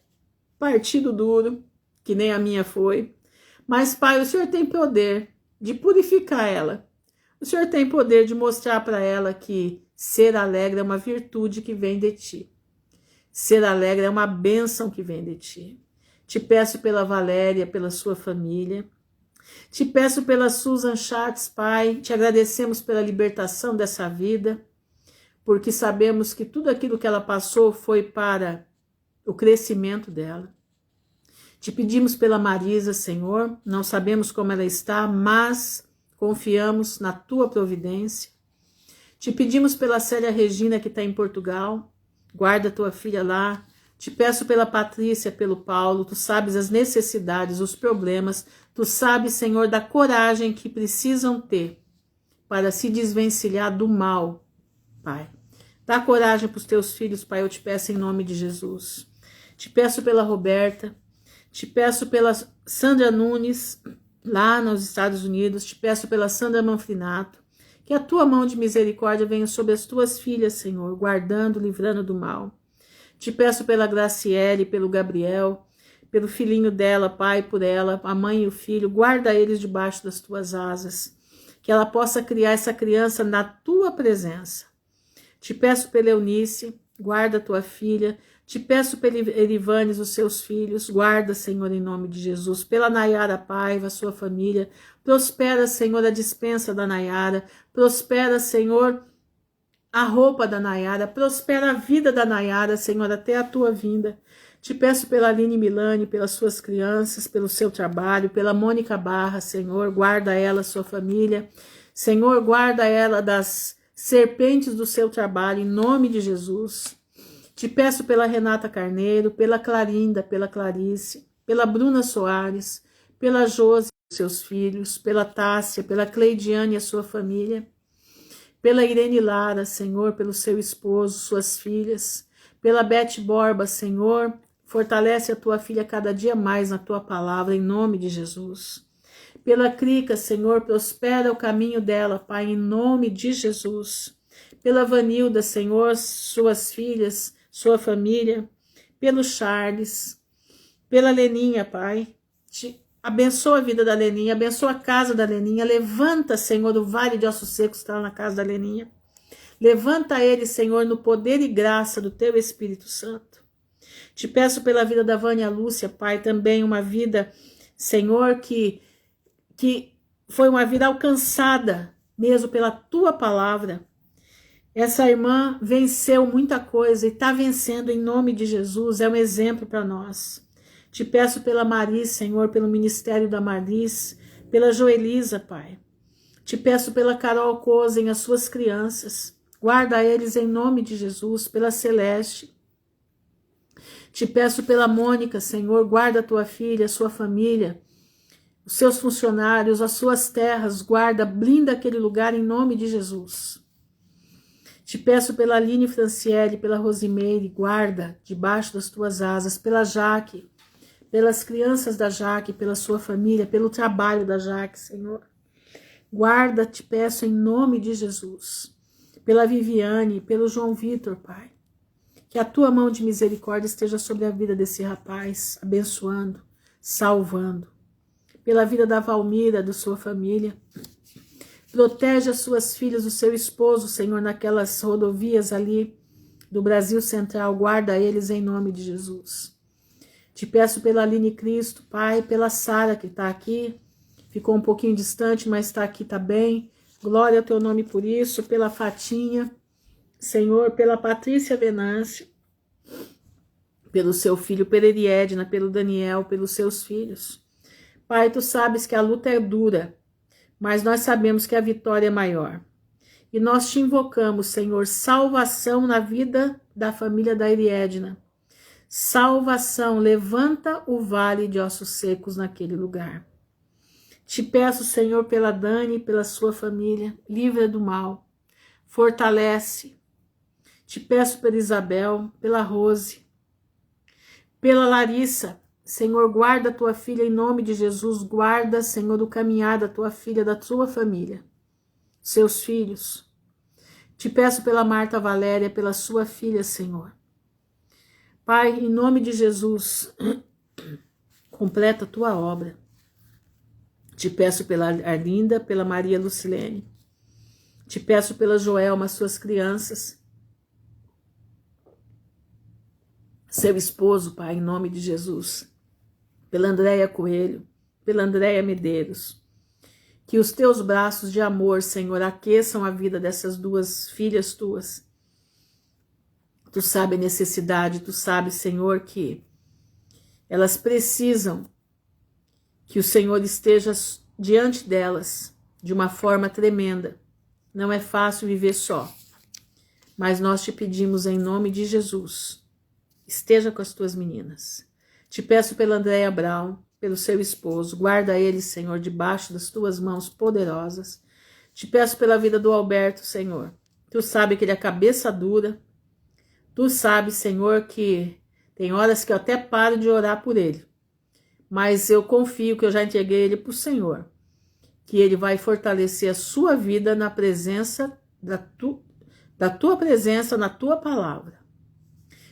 [SPEAKER 1] partido duro, que nem a minha foi. Mas, Pai, o Senhor tem poder de purificar ela. O Senhor tem poder de mostrar para ela que ser alegre é uma virtude que vem de Ti. Ser alegre é uma bênção que vem de Ti. Te peço pela Valéria, pela sua família. Te peço pela Susan Schatz, Pai. Te agradecemos pela libertação dessa vida, porque sabemos que tudo aquilo que ela passou foi para o crescimento dela. Te pedimos pela Marisa, Senhor. Não sabemos como ela está, mas confiamos na Tua providência. Te pedimos pela Célia Regina, que está em Portugal. Guarda Tua filha lá. Te peço pela Patrícia, pelo Paulo. Tu sabes as necessidades, os problemas. Tu sabes, Senhor, da coragem que precisam ter para se desvencilhar do mal, Pai. Dá coragem para os Teus filhos, Pai. Eu te peço em nome de Jesus. Te peço pela Roberta. Te peço pela Sandra Nunes, lá nos Estados Unidos. Te peço pela Sandra Manfrinato, que a Tua mão de misericórdia venha sobre as Tuas filhas, Senhor, guardando, livrando do mal. Te peço pela Graciele, pelo Gabriel, pelo filhinho dela, Pai, por ela, a mãe e o filho, guarda eles debaixo das Tuas asas, que ela possa criar essa criança na Tua presença. Te peço pela Eunice, guarda a Tua filha. Te peço pela Erivanes, os seus filhos, guarda, Senhor, em nome de Jesus. Pela Nayara Paiva, sua família, prospera, Senhor, a dispensa da Nayara, prospera, Senhor, a roupa da Nayara, prospera a vida da Nayara, Senhor, até a Tua vinda. Te peço pela Aline Milani, pelas suas crianças, pelo seu trabalho, pela Mônica Barra, Senhor, guarda ela, sua família. Senhor, guarda ela das serpentes do seu trabalho, em nome de Jesus. Te peço pela Renata Carneiro, pela Clarinda, pela Clarice, pela Bruna Soares, pela Josi e seus filhos, pela Tássia, pela Cleidiane e a sua família, pela Irene Lara, Senhor, pelo seu esposo, suas filhas, pela Beth Borba, Senhor, fortalece a Tua filha cada dia mais na Tua palavra, em nome de Jesus. Pela Crica, Senhor, prospera o caminho dela, Pai, em nome de Jesus. Pela Vanilda, Senhor, suas filhas, sua família, pelo Charles, pela Leninha, Pai. Abençoa a vida da Leninha, abençoa a casa da Leninha. Levanta, Senhor, o vale de ossos secos que está na casa da Leninha. Levanta ele, Senhor, no poder e graça do teu Espírito Santo. Te peço pela vida da Vânia Lúcia, Pai, também uma vida, Senhor, que foi uma vida alcançada mesmo pela tua palavra. Essa irmã venceu muita coisa e está vencendo em nome de Jesus, é um exemplo para nós. Te peço pela Maris, Senhor, pelo ministério da Maris, pela Joelisa, Pai. Te peço pela Carol Cozen, as suas crianças. Guarda eles em nome de Jesus, pela Celeste. Te peço pela Mônica, Senhor, guarda a tua filha, a sua família, os seus funcionários, as suas terras, guarda, blinda aquele lugar em nome de Jesus. Te peço pela Aline Franciele, pela Rosimeire, guarda debaixo das tuas asas, pela Jaque, pelas crianças da Jaque, pela sua família, pelo trabalho da Jaque, Senhor. Guarda, te peço em nome de Jesus, pela Viviane, pelo João Vitor, Pai. Que a tua mão de misericórdia esteja sobre a vida desse rapaz, abençoando, salvando. Pela vida da Valmira, da sua família. Protege as suas filhas, o seu esposo, Senhor, naquelas rodovias ali do Brasil Central. Guarda eles em nome de Jesus. Te peço pela Aline Cristo, Pai, pela Sara que está aqui. Ficou um pouquinho distante, mas está aqui, está bem. Glória ao teu nome por isso. Pela Fatinha, Senhor, pela Patrícia Venâncio, pelo seu filho Pereriedna, pelo Daniel, pelos seus filhos. Pai, tu sabes que a luta é dura, mas nós sabemos que a vitória é maior. E nós te invocamos, Senhor, salvação na vida da família da Eriedna. Salvação, levanta o vale de ossos secos naquele lugar. Te peço, Senhor, pela Dani, pela sua família, livra do mal, fortalece. Te peço pela Isabel, pela Rose, pela Larissa. Senhor, guarda a tua filha em nome de Jesus. Guarda, Senhor, o caminhar da tua filha, da tua família, seus filhos. Te peço pela Marta Valéria, pela sua filha, Senhor. Pai, em nome de Jesus, completa a tua obra. Te peço pela Arlinda, pela Maria Lucilene. Te peço pela Joelma, suas crianças. Seu esposo, Pai, em nome de Jesus. Pela Andréia Coelho, pela Andréia Medeiros. Que os teus braços de amor, Senhor, aqueçam a vida dessas duas filhas tuas. Tu sabe a necessidade, tu sabes, Senhor, que elas precisam que o Senhor esteja diante delas de uma forma tremenda. Não é fácil viver só, mas nós te pedimos em nome de Jesus, esteja com as tuas meninas. Te peço pela Andréia Brown, pelo seu esposo, guarda ele, Senhor, debaixo das tuas mãos poderosas. Te peço pela vida do Alberto, Senhor. Tu sabe que ele é cabeça dura. Tu sabe, Senhor, que tem horas que eu até paro de orar por ele. Mas eu confio que eu já entreguei ele para o Senhor. Que ele vai fortalecer a sua vida na presença da tua presença, na tua palavra.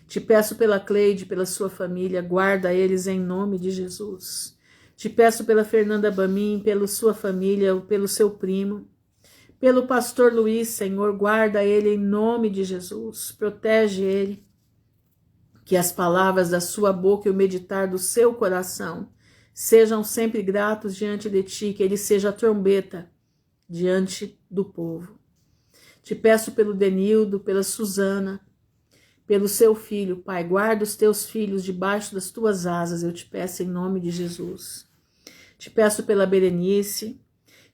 [SPEAKER 1] Te peço pela Cleide, pela sua família, guarda eles em nome de Jesus. Te peço pela Fernanda Bamin, pela sua família, pelo seu primo. Pelo pastor Luiz, Senhor, guarda ele em nome de Jesus. Protege ele. Que as palavras da sua boca e o meditar do seu coração sejam sempre gratos diante de ti, que ele seja a trombeta diante do povo. Te peço pelo Denildo, pela Suzana, pelo seu filho, Pai, guarda os teus filhos debaixo das tuas asas, eu te peço em nome de Jesus. Te peço pela Berenice,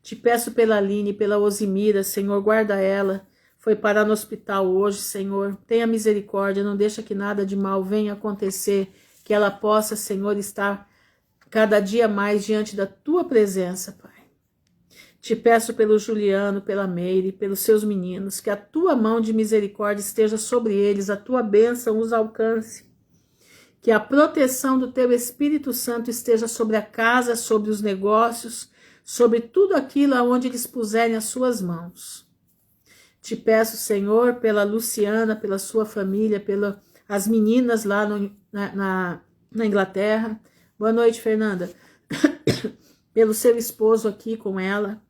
[SPEAKER 1] te peço pela Aline, pela Osimira, Senhor, guarda ela, foi parar no hospital hoje, Senhor, tenha misericórdia, não deixa que nada de mal venha acontecer, que ela possa, Senhor, estar cada dia mais diante da tua presença, Pai. Te peço pelo Juliano, pela Meire, pelos seus meninos, que a tua mão de misericórdia esteja sobre eles, a tua bênção os alcance. Que a proteção do teu Espírito Santo esteja sobre a casa, sobre os negócios, sobre tudo aquilo aonde eles puserem as suas mãos. Te peço, Senhor, pela Luciana, pela sua família, pelas meninas lá na Inglaterra. Boa noite, Fernanda. Pelo seu esposo aqui com ela.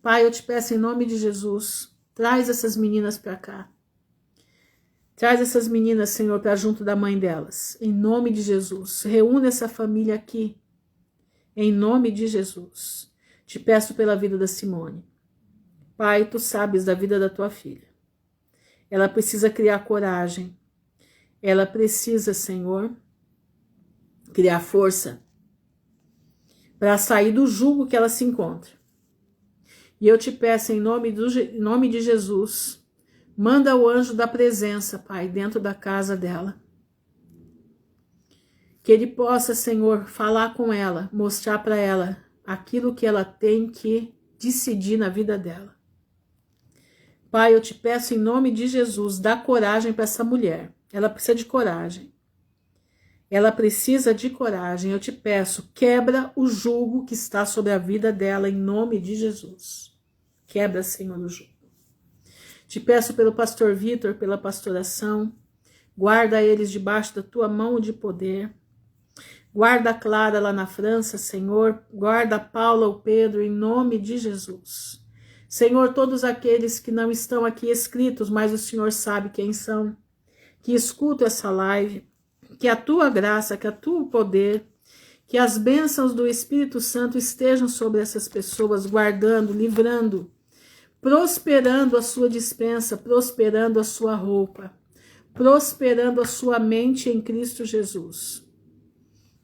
[SPEAKER 1] Pai, eu te peço em nome de Jesus, Traz essas meninas para cá. Traz essas meninas, Senhor, para junto da mãe delas. Em nome de Jesus. Reúne essa família aqui. Em nome de Jesus. Te peço pela vida da Simone. Pai, tu sabes da vida da tua filha. Ela precisa criar coragem. Ela precisa, Senhor, criar força para sair do jugo que ela se encontra. E eu te peço em nome de Jesus, manda o anjo da presença, Pai, dentro da casa dela. Que ele possa, Senhor, falar com ela, mostrar para ela aquilo que ela tem que decidir na vida dela. Pai, eu te peço em nome de Jesus, dá coragem para essa mulher. Ela precisa de coragem. Ela precisa de coragem. Eu te peço, quebra o jugo que está sobre a vida dela em nome de Jesus. Quebra, Senhor, o jugo. Te peço pelo pastor Vitor, pela pastoração. Guarda eles debaixo da tua mão de poder. Guarda a Clara lá na França, Senhor. Guarda a Paula, o Pedro, em nome de Jesus. Senhor, todos aqueles que não estão aqui escritos, mas o Senhor sabe quem são, que escutam essa live, que a tua graça, que a tua poder, que as bênçãos do Espírito Santo estejam sobre essas pessoas, guardando, livrando, prosperando a sua despensa, prosperando a sua roupa, prosperando a sua mente em Cristo Jesus.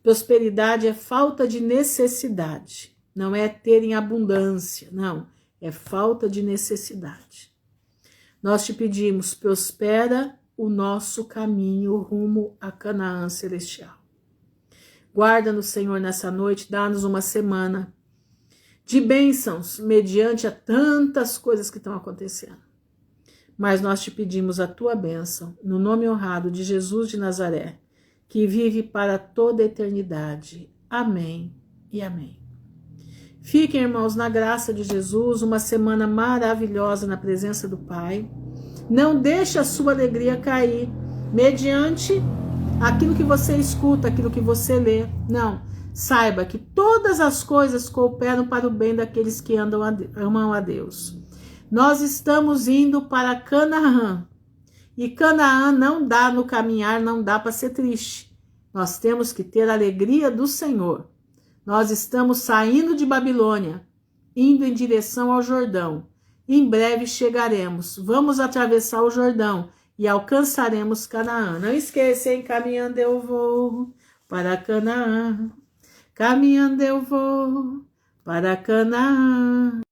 [SPEAKER 1] Prosperidade é falta de necessidade, não é ter em abundância, não, é falta de necessidade. Nós te pedimos, prospera o nosso caminho rumo a Canaã celestial. Guarda-nos, Senhor, nessa noite, dá-nos uma semana de bênçãos, mediante a tantas coisas que estão acontecendo. Mas nós te pedimos a tua bênção, no nome honrado de Jesus de Nazaré, que vive para toda a eternidade. Amém e amém. Fiquem, irmãos, na graça de Jesus, uma semana maravilhosa na presença do Pai. Não deixe a sua alegria cair mediante aquilo que você escuta, aquilo que você lê. Não, saiba que todas as coisas cooperam para o bem daqueles que amam a Deus. Nós estamos indo para Canaã. E Canaã não dá no caminhar, não dá para ser triste. Nós temos que ter a alegria do Senhor. Nós estamos saindo de Babilônia, indo em direção ao Jordão. Em breve chegaremos. Vamos atravessar o Jordão e alcançaremos Canaã. Não esqueça, hein? Caminhando eu vou para Canaã. Caminhando eu vou para Canaã.